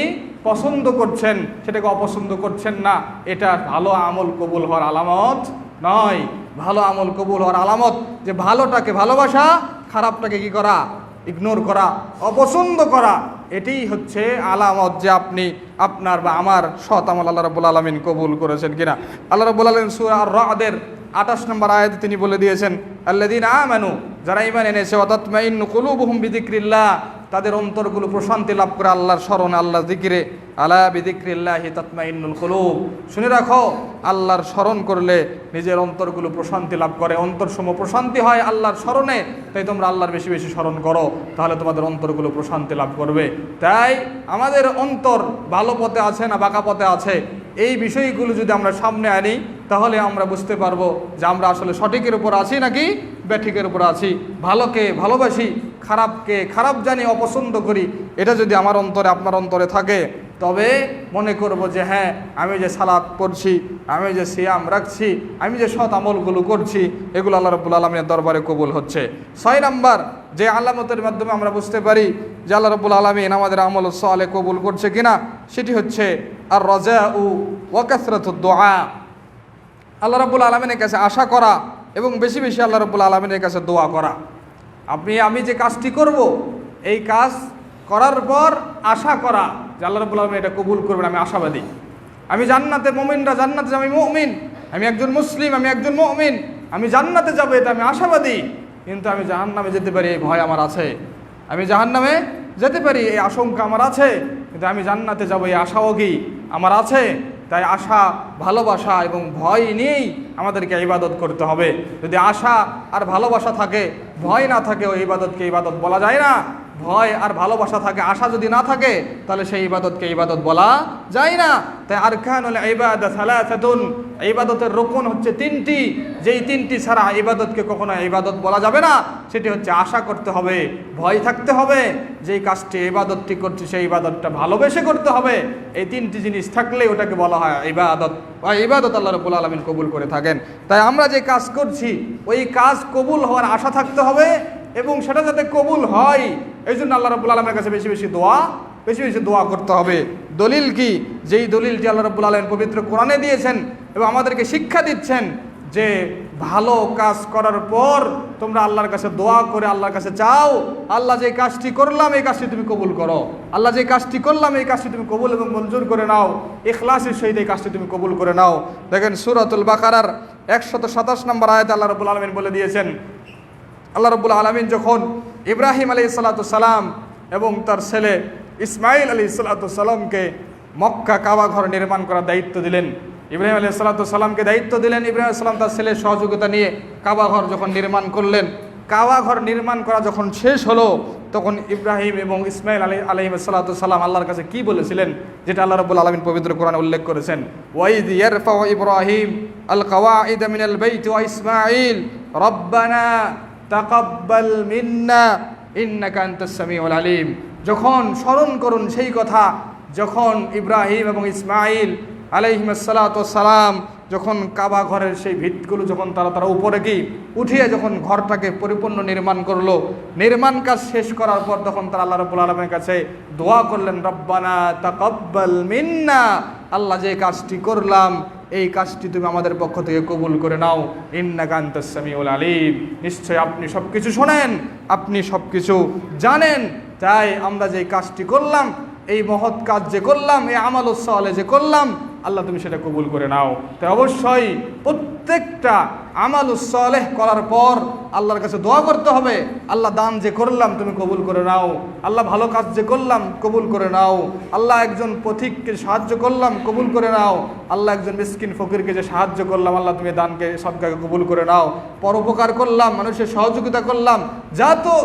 পছন্দ করছেন, সেটাকে অপছন্দ করছেন না। এটা ভালো আমল কবুল হওয়ার আলামত নয়। ভালো আমল কবুল হওয়ার আলামত যে ভালোটাকে ভালোবাসা, খারাপটাকে কি করা? ইগনোর করা, অপছন্দ করা। এটাই হচ্ছে আলামত যে আপনি আপনার বা আমার সৎ আমল আল্লাহ রাব্বুল আলামিন কবুল করেছেন কিনা। আল্লাহ রাব্বুল আলামিন সূরা আর-রা'দের 28 নম্বর আয়াতে তিনি বলে দিয়েছেন, আল্লাযীনা আমানু, যারা ঈমান এনেছে, ওয়া তাতমাইন্নু কুলুবুহুম বিযিকরিল্লাহ, তাদের অন্তরগুলো প্রশান্তি লাভ করে আল্লাহর স্মরণে, আল্লাহর জিকিরে। আলা বিযিকরিল্লাহি তাতমাইন্নুল কুলুব, শুনে রাখো, আল্লাহর স্মরণ করলে নিজের অন্তরগুলো প্রশান্তি লাভ করে। অন্তরসমূহ প্রশান্তি হয় আল্লাহর স্মরণে। তাই তোমরা আল্লাহর বেশি বেশি স্মরণ করো, তাহলে তোমাদের অন্তরগুলো প্রশান্তি লাভ করবে। তাই আমাদের অন্তর ভালো পথে আছে না বাঁকা পথে আছে, এই বিষয়গুলো যদি আমরা সামনে আনি, তাহলে আমরা বুঝতে পারবো যে আমরা আসলে সঠিকের উপর আছি নাকি ব্যাঠিকের উপর আছি। ভালোকে ভালোবাসি, খারাপকে খারাপ জানি, অপছন্দ করি, এটা যদি আমার অন্তরে আপনার অন্তরে থাকে, তবে মনে করব যে হ্যাঁ, আমি যে সালাত পড়ছি, আমি যে সিয়াম রাখছি, আমি যে সৎ আমলগুলো করছি, এগুলো আল্লাহ রাব্বুল আলামিনের দরবারে কবুল হচ্ছে। 6 নাম্বার যে আলামতের মাধ্যমে আমরা বুঝতে পারি যে আল্লাহ রাব্বুল আলামিন আমাদের আমল সালেহ কবুল করছে কিনা, সেটি হচ্ছে আর রাজাউ ওয়া কাসরাতুদ দুআ। আল্লাহ রাব্বুল আলামিনের কাছে আশা করা এবং বেশি বেশি আল্লাহ রাব্বুল আলামিনের কাছে দোয়া করা। আমি যে কাজটি করব, এই কাজ করার পর আশা করা যে আল্লাহ রাব্বুল আলামিন এটা কবুল করবেন, আমি আশাবাদী। আমি জান্নাতে, মুমিনরা জান্নাতে যাবে, আমি মুমিন, আমি একজন মুসলিম, আমি একজন মুমিন, আমি জান্নাতে যাব, এটা আমি আশাবাদী। কিন্তু আমি জাহান্নামে যেতে পারি এই ভয় আমার আছে, আমি জাহান্নামে যেতে পারি এই আশঙ্কা আমার আছে, কিন্তু আমি জান্নাতে যাব এই আশাও কি আমার আছে। তাই আশা, ভালোবাসা এবং ভয় নিয়েই আমাদেরকে ইবাদত করতে হবে। যদি আশা আর ভালোবাসা থাকে, ভয় না থাকে, ওই ইবাদতকে ইবাদত বলা যায় না। ভয় আর ভালোবাসা থাকে, আশা যদি না থাকে, তাহলে সেই ইবাদতকে ইবাদত বলা যায় না। তাই আরকানুল ইবাদত সালাসাতুন, ইবাদতের রুকন হচ্ছে তিনটি, যেই তিনটি ছাড়া ইবাদতকে কখনো ইবাদত বলা যাবে না। সেটি হচ্ছে আশা করতে হবে, ভয় থাকতে হবে, যেই কাজটি ইবাদতটি করছি সেই ইবাদতটা ভালোবেসে করতে হবে। এই তিনটি জিনিস থাকলে ওটাকে বলা হয় ইবাদত, বা ইবাদত আল্লাহ রাব্বুল আলামিন কবুল করে থাকেন। তাই আমরা যে কাজ করছি ওই কাজ কবুল হওয়ার আশা থাকতে হবে, এবং সেটা যাতে কবুল হয় এই জন্য আল্লাহ রাব্বুল আলামিনের কাছে বেশি বেশি দোয়া করতে হবে। দলিল কি? যেই দলিলটি আল্লাহ রাব্বুল আলামিন পবিত্র কোরআনে দিয়েছেন এবং আমাদেরকে শিক্ষা দিচ্ছেন যে ভালো কাজ করার পর তোমরা আল্লাহর কাছে দোয়া করে আল্লাহর কাছে চাও, আল্লাহ যে কাজটি করলাম এই কাজটি তুমি কবুল করো, আল্লাহ যে কাজটি করলাম এই কাজটি তুমি কবুল এবং মঞ্জুর করে নাও, ইখলাসের সহিত এই কাজটি তুমি কবুল করে নাও। দেখেন সূরাতুল বাকারার 127 নম্বর আয়াতে আল্লাহ রাব্বুল আলামিন বলে দিয়েছেন, আল্লাহ রাব্বুল আলামিন যখন ইব্রাহিম আলাইহিস সালাম এবং তার ছেলে ইসমাইল আলাইহিস সালামকে মক্কা কাবা ঘর নির্মাণ করার দায়িত্ব দিলেন, ইব্রাহিম আলাইহিস সালামকে দায়িত্ব দিলেন, ইব্রাহিম আলাইহিস সালাম তার ছেলের সহযোগিতা নিয়ে কাবা ঘর যখন নির্মাণ করলেন, কাবা ঘর নির্মাণ করা যখন শেষ হলো, তখন ইব্রাহিম এবং ইসমাইল আলাইহিস সালাম আল্লাহর কাছে কি বলেছিলেন, যেটা আল্লাহ রাব্বুল আলামিন পবিত্র কোরআনে উল্লেখ করেছেন, ওয়াইদ ইয়ারফাউ ইব্রাহিম আল কাওয়াইদ মিনাল বাইত ওয়া ইসমাইল রব্বানা তাকাব্বাল মিন্না ইন্নাকা আনতাস সামিউল আলিম। যখন স্মরণ করুন সেই কথা, যখন ইব্রাহিম এবং ইসমাইল আলাইহিস সালাম যখন কাবা ঘরের সেই ভিতগুলো যখন তারা উপরে কি উঠিয়ে যখন ঘরটাকে পরিপূর্ণ নির্মাণ করলো, নির্মাণ কাজ শেষ করার পর তখন তারা আল্লাহ রাব্বুল আলামিনের কাছে দোয়া করলেন, রব্বানা তাকাব্বাল মিন্না, আল্লাহ যে কাজটি করলাম এই কাজটি তুমি আমাদের পক্ষ থেকে কবুল করে নাও, ইন্নাকা আনতাস সামিউল আলিম, নিশ্চয় আপনি সব কিছু শোনেন, আপনি সব কিছু জানেন। তাই আমরা যে কাজটি করলাম, এই মহৎ কাজ যে করলাম, এই আমালুস সালেহ যে করলাম, আল্লাহ তুমি সেটা কবুল করে নাও। তাই অবশ্যই প্রত্যেকটা আমালুস সালেহ করার পর আল্লাহর কাছে দোয়া করতে হবে, আল্লাহ দান যে করলাম তুমি কবুল করে নাও, আল্লাহ ভালো কাজ যে করলাম কবুল করে নাও, আল্লাহ একজন পথিককে সাহায্য করলাম কবুল করে নাও, আল্লাহ একজন মিসকিন ফকিরকে যে সাহায্য করলাম আল্লাহ তুমি দানকে সদকাকে কবুল করে নাও, পরোপকার করলাম, মানুষের সহযোগিতা করলাম,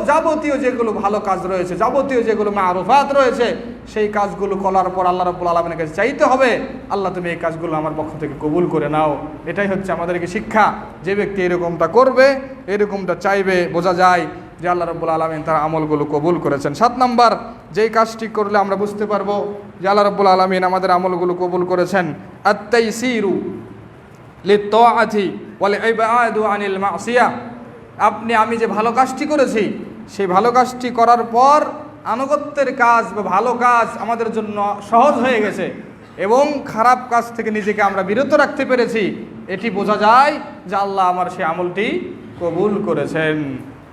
যাবতীয় যেগুলো ভালো কাজ রয়েছে, যাবতীয় যেগুলো মারুফাত রয়েছে, সেই কাজগুলো করার পর আল্লাহ রাব্বুল আলামিনের কাছে চাইতে হবে, আল্লাহ তুমি এই কাজগুলো আমার পক্ষ থেকে কবুল করে নাও। এটাই হচ্ছে আমাদেরকে শিক্ষা। যে ব্যক্তি এরকমটা করবে, এরকমটা চাইবে, বোঝা যায় যে আল্লাহ রাব্বুল আলামিন তার আমলগুলো কবুল করেছেন। 7 নাম্বার যেই কাজটি করলে আমরা বুঝতে পারবো যে আল্লাহ রাব্বুল আলামিন আমাদের আমলগুলো কবুল করেছেন, আত-তাইসিরু লিত-তাআতি ওয়াল ইবাদু আনিল মাসিয়া। আমি যে ভালো কাজটি করেছি, সেই ভালো কাজটি করার পর আনুগত্যের কাজ বা ভালো কাজ আমাদের জন্য সহজ হয়ে গেছে এবং খারাপ কাজ থেকে নিজেকে আমরা বিরত রাখতে পেরেছি, এটি বোঝা যায় যে আল্লাহ আমার সেই আমলটি কবুল করেছেন।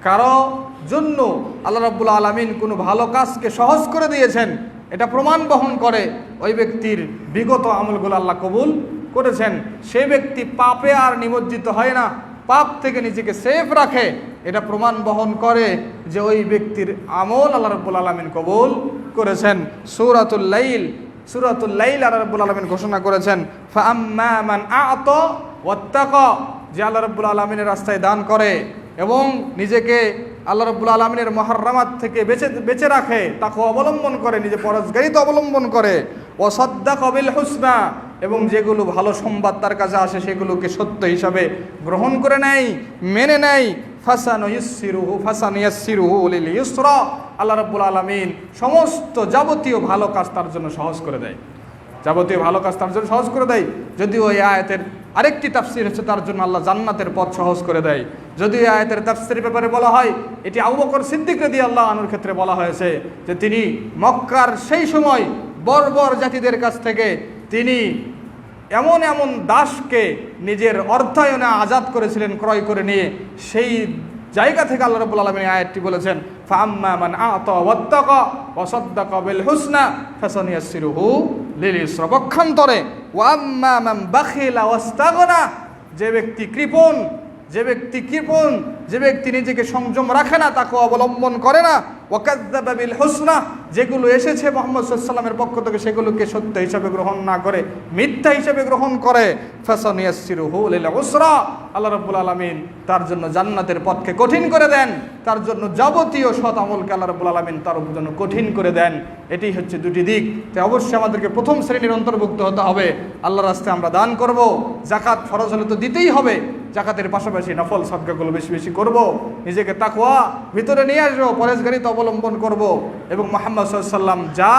কারো জন্য আল্লাহ রাব্বুল আলামিন কোনো ভালো কাজকে সহজ করে দিয়েছেন, এটা প্রমাণ বহন করে ওই ব্যক্তির বিগত আমলগুলো আল্লাহ কবুল করেছেন। সেই ব্যক্তি পাপে আর নিমজ্জিত হয় না, পাপ থেকে নিজেকে সেফ রাখে, এটা প্রমাণ বহন করে যে ওই ব্যক্তির আমল আল্লাহ রাব্বুল আলামিন কবুল করেছেন। সূরাতুল লাইল আল্লাহ রাব্বুল আলামিন ঘোষণা করেছেন, ফাআম্মা মান আ'তা ওয়াত্তাকা, যে আল্লাহ রাব্বুল আলামিনের রাস্তায় দান করে এবং নিজেকে আল্লাহ রাব্বুল আলামিনের মুহাররামাত থেকে বেঁচে রাখে, তাকওয়া অবলম্বন করে, নিজে পরহেজগারিতা অবলম্বন করে, ওয়া সাদ্দাকা বিল হুসনা, এবং যেগুলো ভালো সংবাদ তার কাছে আসে সেগুলোকে সত্য হিসাবে গ্রহণ করে নেয়, মেনে নেয়, ফাসানুয়াসসিরুহু লিল ইউসরা, আল্লাহ রাব্বুল আলামিন সমস্ত যাবতীয় ভালো কাজ তার জন্য সহজ করে দেয়, যাবতীয় ভালো কাজ তার জন্য সহজ করে দেয়। যদিও এই আয়াতের আরেকটি তাফসীর হচ্ছে তার জন্য আল্লাহ জান্নাতের পথ সহজ করে দেয়। যদিও এই আয়াতের তাফসীরের ব্যাপারে বলা হয়, এটি আবু বকর সিদ্দিক রাদিয়াল্লাহু আনহুর ক্ষেত্রে বলা হয়েছে যে তিনি মক্কার সেই সময় বর্বর জাতিদের কাছ থেকে তিনি এমন এমন দাসকে নিজের অর্থায়নে আজাদ করেছিলেন ক্রয় করে নিয়ে। সেই জায়গা থেকে আল্লাহ রাব্বুল আলামিন আয়াতটি বলেছেন, ফাআম্মা মান আ'তা ওয়াত্তাকা ওয়া সাদ্দাকা বিল হুসনা ফাসানুয়াসসিরুহু লিল ইসরা। পক্ষান্তরে ওয়া আম্মা মান বাখিলা ওয়াস্তাগনা, যে ব্যক্তি কৃপণ, যে ব্যক্তি নিজেকে সংযম রাখে না, তাকে অবলম্বন করে না, ওয়াকাযযাবা বিল হুসনা, যেগুলো এসেছে মুহাম্মদ সাল্লাল্লাহু আলাইহি ওয়াসাল্লামের পক্ষ থেকে সেগুলোকে সত্য হিসাবে গ্রহণ না করে মিথ্যা হিসাবে গ্রহণ করে, ফাসানুয়াসসিরুহু লিল উসরা, আল্লাহ রাব্বুল আলামিন তার জন্য জান্নাতের পথকে কঠিন করে দেন, তার জন্য যাবতীয় সৎ আমলকে আল্লাহ রাব্বুল আলামিন তার জন্য কঠিন করে দেন। এটি হচ্ছে দুটি দিক। তাই অবশ্যই আমাদেরকে প্রথম শ্রেণীর অন্তর্ভুক্ত হতে হবে। আল্লাহর রাস্তায় আমরা দান করব, জাকাত ফরজ হলে তো দিতেই হবে, জাকাতের পাশাপাশি নফল সদকাগুলো বেশি বেশি করব, নিজেকে তাকওয়া ভিতরে নিয়ে আসবো, পরেশগারিতা অবলম্বন করব, এবং মুহাম্মদ সাল্লাল্লাহু আলাইহি ওয়াসাল্লাম যা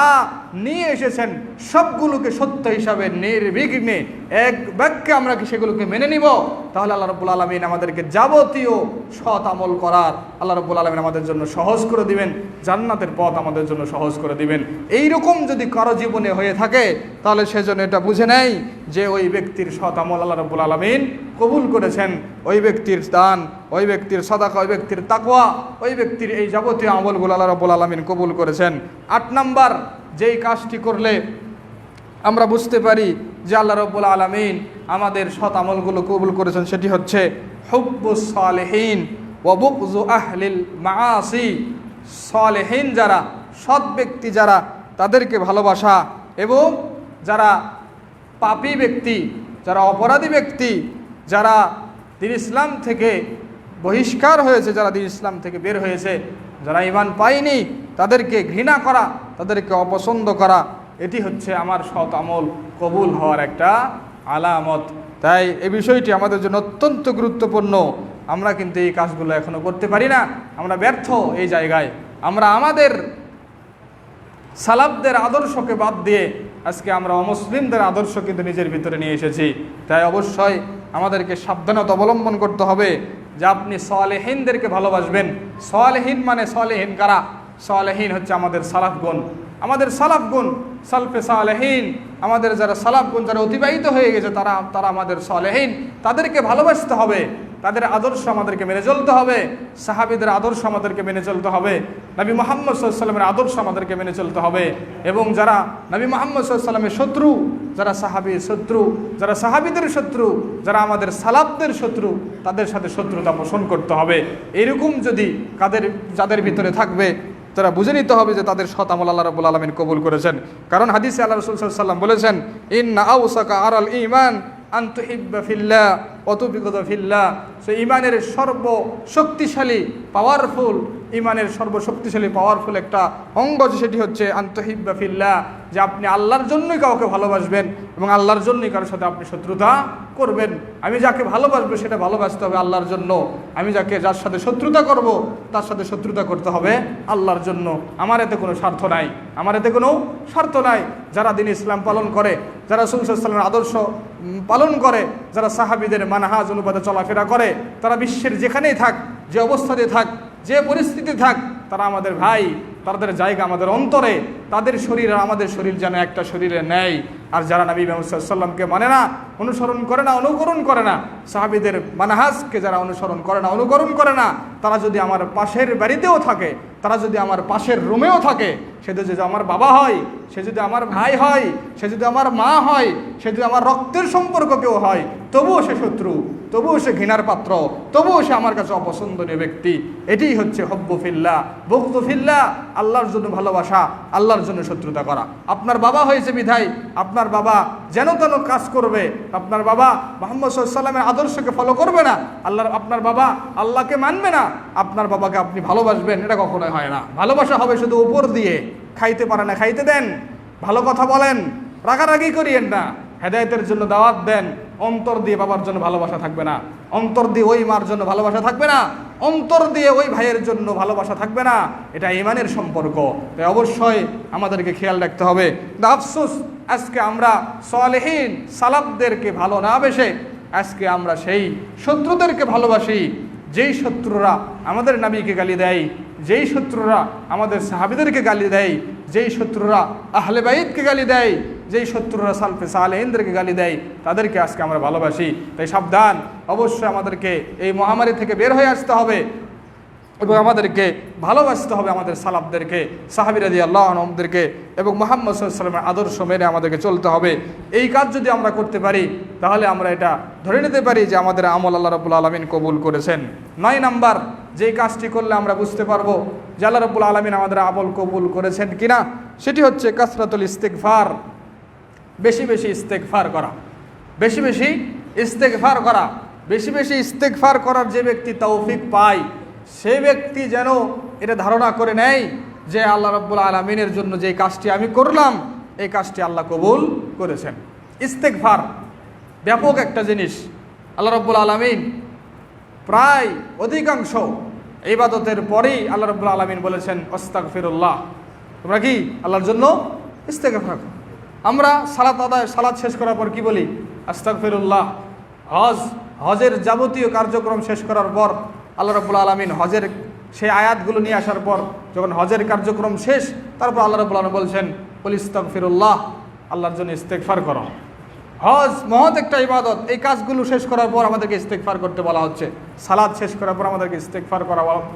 নিয়ে এসেছেন সবগুলোকে সত্য হিসাবে নির্বিঘ্নে এক বাক্যে আমরা কি সেগুলোকে মেনে নিব, তাহলে আল্লাহ রাব্বুল আলামিন আমাদেরকে যাবতীয় সৎ আমল করার আল্লাহ রাব্বুল আলামিন আমাদের জন্য সহজ করে দিবেন, জান্নাতের পথ আমাদের জন্য সহজ করে দিবেন। এইরকম যদি কারো জীবনে হয়ে থাকে তাহলে সেজন্য এটা বুঝে নেয় যে ওই ব্যক্তির সৎ আমল আল্লাহ রাব্বুল আলামিন কবুল করেছেন, ওই ব্যক্তির দান, ওই ব্যক্তির সাদাকা, ওই ব্যক্তির তাকওয়া, ওই ব্যক্তির এই যাবতীয় আমলগুলো আল্লাহ রাব্বুল আলামিন কবুল করেছেন। 8 নাম্বার যেই কাজটি করলে আমরা বুঝতে পারি যে আল্লাহ রাব্বুল আলামিন আমাদের সৎ আমলগুলো কবুল করেছেন সেটি হচ্ছে হুব্বুস সালিহিন ওয়া বুগযু আহলিল মাআসি। সালেহীন যারা, সৎ ব্যক্তি যারা, তাদেরকে ভালোবাসা, এবং যারা পাপী ব্যক্তি, যারা অপরাধী ব্যক্তি, যারা দ্বীন ইসলাম থেকে বহিষ্কার হয়েছে, যারা দ্বীন ইসলাম থেকে বের হয়েছে, যারা ঈমান পায়নি, তাদেরকে ঘৃণা করা, তাদেরকে অপছন্দ করা, এটি হচ্ছে আমার সৎ আমল কবুল হওয়ার একটা আলামত। তাই এই বিষয়টি আমাদের জন্য অত্যন্ত গুরুত্বপূর্ণ। আমরা কিন্তু এই কাজগুলো এখনও করতে পারি না, আমরা ব্যর্থ এই জায়গায়। আমরা আমাদের সালাফদের আদর্শকে বাদ দিয়ে আজকে আমরা অমুসলিমদের আদর্শ কিন্তু নিজের ভিতরে নিয়ে এসেছি। তাই অবশ্যই আমাদেরকে সাবধানতা অবলম্বন করতে হবে যে আপনি সালেহীনদেরকে ভালোবাসবেন। সালেহীন মানে সালেহীন কারা? সালেহীন হচ্ছে আমাদের সালাফগুণ, আমাদের সালাফগুণ, সালফে সালেহীন, আমাদের যারা সালাফগুণ যারা অতিবাহিত হয়ে গেছে তারা আমাদের সালেহীন। তাদেরকে ভালোবাসতে হবে, তাদের আদর্শ আমাদেরকে মেনে চলতে হবে, সাহাবীদের আদর্শ আমাদেরকে মেনে চলতে হবে, নবী মুহাম্মদ সাল্লাল্লাহু আলাইহি ওয়াসাল্লামের আদর্শ আমাদেরকে মেনে চলতে হবে। এবং যারা নবী মুহাম্মদ সাল্লাল্লাহু আলাইহি ওয়াসাল্লামের শত্রু, যারা সাহাবীর শত্রু, যারা সাহাবীদের শত্রু, যারা আমাদের সালাফদের শত্রু, তাদের সাথে শত্রুতা পোষণ করতে হবে। এরকম যদি যাদের ভিতরে থাকবে তারা বুঝে নিতে হবে যে তাদের সৎ আমল আল্লাহ রাব্বুল আলামিন কবুল করেছেন। কারণ হাদিসে আল্লাহ রাসূল সাল্লাল্লাহু আলাইহি ওয়াসাল্লাম বলেছেন, ইন্না আওসাকা আরাল ঈমান আন তুহিব্বা ফিল্লাহ ওয়া তুবগিদা ফিল্লাহ। সে ঈমানের সর্বশক্তিশালী পাওয়ারফুল, ঈমানের সর্বশক্তিশালী পাওয়ারফুল একটা অঙ্গ, সেটি হচ্ছে আন তুহিব্বা ফিল্লাহ, যে আপনি আল্লাহর জন্যই কাউকে ভালোবাসবেন এবং আল্লাহর জন্যই কারোর সাথে আপনি শত্রুতা করবেন। আমি যাকে ভালোবাসবো সেটা ভালোবাসতে হবে আল্লাহর জন্য, আমি যার সাথে শত্রুতা করব তার সাথে শত্রুতা করতে হবে আল্লাহর জন্য। আমার এতে কোনো স্বার্থ নাই, আমার এতে কোনো স্বার্থ নাই। যারা দ্বীন ইসলাম পালন করে, যারা রাসূল সাল্লাল্লাহু আলাইহি ওয়াসাল্লামের আদর্শ পালন করে, যারা সাহাবীদের মানহাজ অনুপাতে চলাফেরা করে, তারা বিশ্বের যেখানেই থাক, যে অবস্থাতে থাক, যে পরিস্থিতি থাক, তারা আমাদের ভাই, তাদের জায়গা আমাদের অন্তরে, তাদের শরীর আর আমাদের শরীর যেন একটা শরীরে নেয়। আর যারা নবী মুহাম্মদ সাল্লাল্লাহু আলাইহি ওয়াসাল্লামকে মানে না, অনুসরণ করে না, অনুকরণ করে না, সাহাবীদের মানহাজকে যারা অনুসরণ করে না, অনুকরণ করে না, তারা যদি আমার পাশের বাড়িতেও থাকে, তারা যদি আমার পাশের রুমেও থাকে, সে যদি আমার বাবা হয়, সে যদি আমার ভাই হয়, সে যদি আমার মা হয়, সে যদি আমার রক্তের সম্পর্ক কেউ হয়, তবুও সে শত্রু, তবুও সে ঘৃণার পাত্র, তবুও সে আমার কাছে অপছন্দনীয় ব্যক্তি। এটিই হচ্ছে হুব্বু ফিল্লাহ, বুগযু ফিল্লাহ, আল্লাহর জন্য ভালোবাসা, আল্লাহর জন্য শত্রুতা করা। আপনার বাবা হয়েছে বিধায় আপনার বাবা যেন তেন কাজ করবে, আপনার বাবা মুহাম্মদ সাল্লাল্লাহু আলাইহি ওয়াসাল্লামের আদর্শকে ফলো করবে না, আপনার বাবা আল্লাহকে মানবে না, আপনার বাবাকে আপনি ভালোবাসবেন, এটা কখনোই হয় না। ভালোবাসা হবে শুধু উপর দিয়ে, খাইতে পারে না খাইতে দেন, ভালো কথা বলেন, রাগারাগি করিয়েন না, হেদায়েতের জন্য দাওয়াত দেন, অন্তর দিয়ে বাবার জন্য ভালোবাসা থাকবে না, অন্তর দিয়ে ওই মার জন্য ভালোবাসা থাকবে না, অন্তর দিয়ে ওই ভাইয়ের জন্য ভালোবাসা থাকবে না। এটা ঈমানের সম্পর্ক। তাই অবশ্যই আমাদেরকে খেয়াল রাখতে হবে। আফসোস, আজকে আমরা সালেহীন সালাফদেরকে ভালো না বেসে আজকে আমরা সেই শত্রুদেরকে ভালোবাসি, যেই শত্রুরা আমাদের নবীকে গালি দেয়, যেই শত্রুরা আমাদের সাহাবীদেরকে গালি দেয়, যেই শত্রুরা আহলে বাইতকে গালি দেয়, যেই শত্রুরা সালফে সালেহিনদেরকে গালি দেয় তাদেরকে আজকে আমরা ভালোবাসি। তাই সাবধান, অবশ্যই আমাদেরকে এই মহামারী থেকে বের হয়ে আসতে হবে এবং আমাদেরকে ভালোবাসতে হবে আমাদের সালাফদেরকে, সাহাবী রাদিয়াল্লাহু আনহুমদেরকে, এবং মুহাম্মদ সাল্লাল্লাহু আলাইহি ওয়াসাল্লামের আদর্শ মেনে আমাদেরকে চলতে হবে। এই কাজ যদি আমরা করতে পারি তাহলে আমরা এটা ধরে নিতে পারি যে আমাদের আমল আল্লাহ রাব্বুল আলামিন কবুল করেছেন। 9 নাম্বার যেই কাজটি করলে আমরা বুঝতে পারবো যে আল্লাহ রাব্বুল আলামিন আমাদের আমল কবুল করেছেন কিনা, সেটি হচ্ছে কাসরাতুল ইস্তিগফার, বেশি বেশি ইস্তেগফার করা, বেশি বেশি ইস্তেগফার করা। বেশি বেশি ইস্তেগফার করার যে ব্যক্তি তৌফিক পায় সেই ব্যক্তি যেন এটা ধারণা করে নেয় যে আল্লাহ রাব্বুল আলামিনের জন্য যে কাজটি আমি করলাম এই কাজটি আল্লাহ কবুল করেছেন। ইস্তেগফার ব্যাপক একটা জিনিস। আল্লাহ রাব্বুল আলামিন প্রায় অধিকাংশ ইবাদতের পরেই আল্লাহ রাব্বুল আলামিন বলেছেন আস্তাগফিরুল্লাহ, তোমরা কি আল্লাহর জন্য ইস্তেগফার করো। আমরা সালাত শেষ করার পর কি বলি? আস্তাগফিরুল্লাহ। হজের যাবতীয় কার্যক্রম শেষ করার পর আল্লাহ রাব্বুল আলামিন হজের সেই আয়াতগুলো নিয়ে আসার পর যখন হজের কার্যক্রম শেষ, তারপর আল্লাহ রাব্বুল আলামিন বলছেন কুল ইস্তাগফিরুল্লাহ, আল্লাহর জন্য ইস্তেগফার করো। হজ মহৎ একটা ইবাদত, এই কাজগুলো শেষ করার পর আমাদেরকে ইস্তেগফার করতে বলা হচ্ছে। সালাত শেষ করার পর আমাদেরকে ইস্তেগফার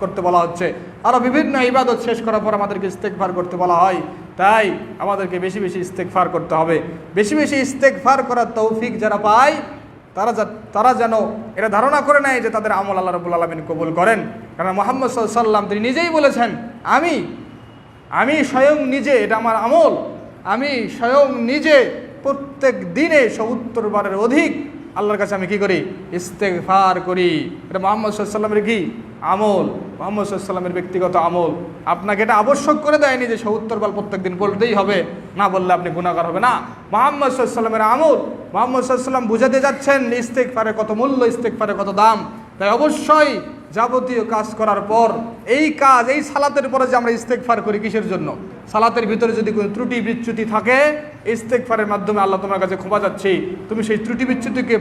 করতে বলা হচ্ছে। আরও বিভিন্ন ইবাদত শেষ করার পর আমাদেরকে ইস্তেগফার করতে বলা হয়। তাই আমাদেরকে বেশি বেশি ইস্তেগফার করতে হবে। বেশি বেশি ইস্তেগফার করার তৌফিক যারা পায় তারা যেন এটা ধারণা করে নেয় যে তাদের আমল আল্লাহ রাব্বুল আলামিন কবুল করেন। কারণ মুহাম্মদ সাল্লাল্লাহু আলাইহি ওয়াসাল্লাম তিনি নিজেই বলেছেন, আমি স্বয়ং নিজে, এটা আমার আমল, আমি স্বয়ং নিজে প্রত্যেক দিনে ৭০ বারের অধিক আল্লাহর কাছে আমি কি করি? ইস্তেগফার করি। এটা মুহাম্মদ সাল্লাল্লাহু আলাইহি ওয়াসাল্লামের কি আমল, মুহাম্মদ সাল্লাল্লাহু আলাইহি ওয়াসাল্লামের ব্যক্তিগত আমল। আপনাকে এটা আবশ্যক করে দেয়নি যে ৭০ বার প্রত্যেক দিন বলতেই হবে, না বললে আপনি গুনাহগার হবে না। মুহাম্মদ সাল্লাল্লাহু আলাইহি ওয়াসাল্লামের আমল, মুহাম্মদ সাল্লাল্লাহু আলাইহি ওয়াসাল্লাম বুঝাতে যাচ্ছেন ইস্তেগফারের কত মূল্য, ইস্তেগফারের কত দাম। তাই অবশ্যই যাবতীয় কাজ করার পর এই সালাতের পরে যে আমরা ইস্তেগফার করি কিসের জন্য? সালাতের ভিতরে যদি কোনো ত্রুটি বিচ্যুতি থাকে ইস্তেগফারের মাধ্যমে আল্লাহ তোমার কাছে ক্ষমা চাচ্ছি, তুমি সেই ত্রুটি বিচ্যুতিকে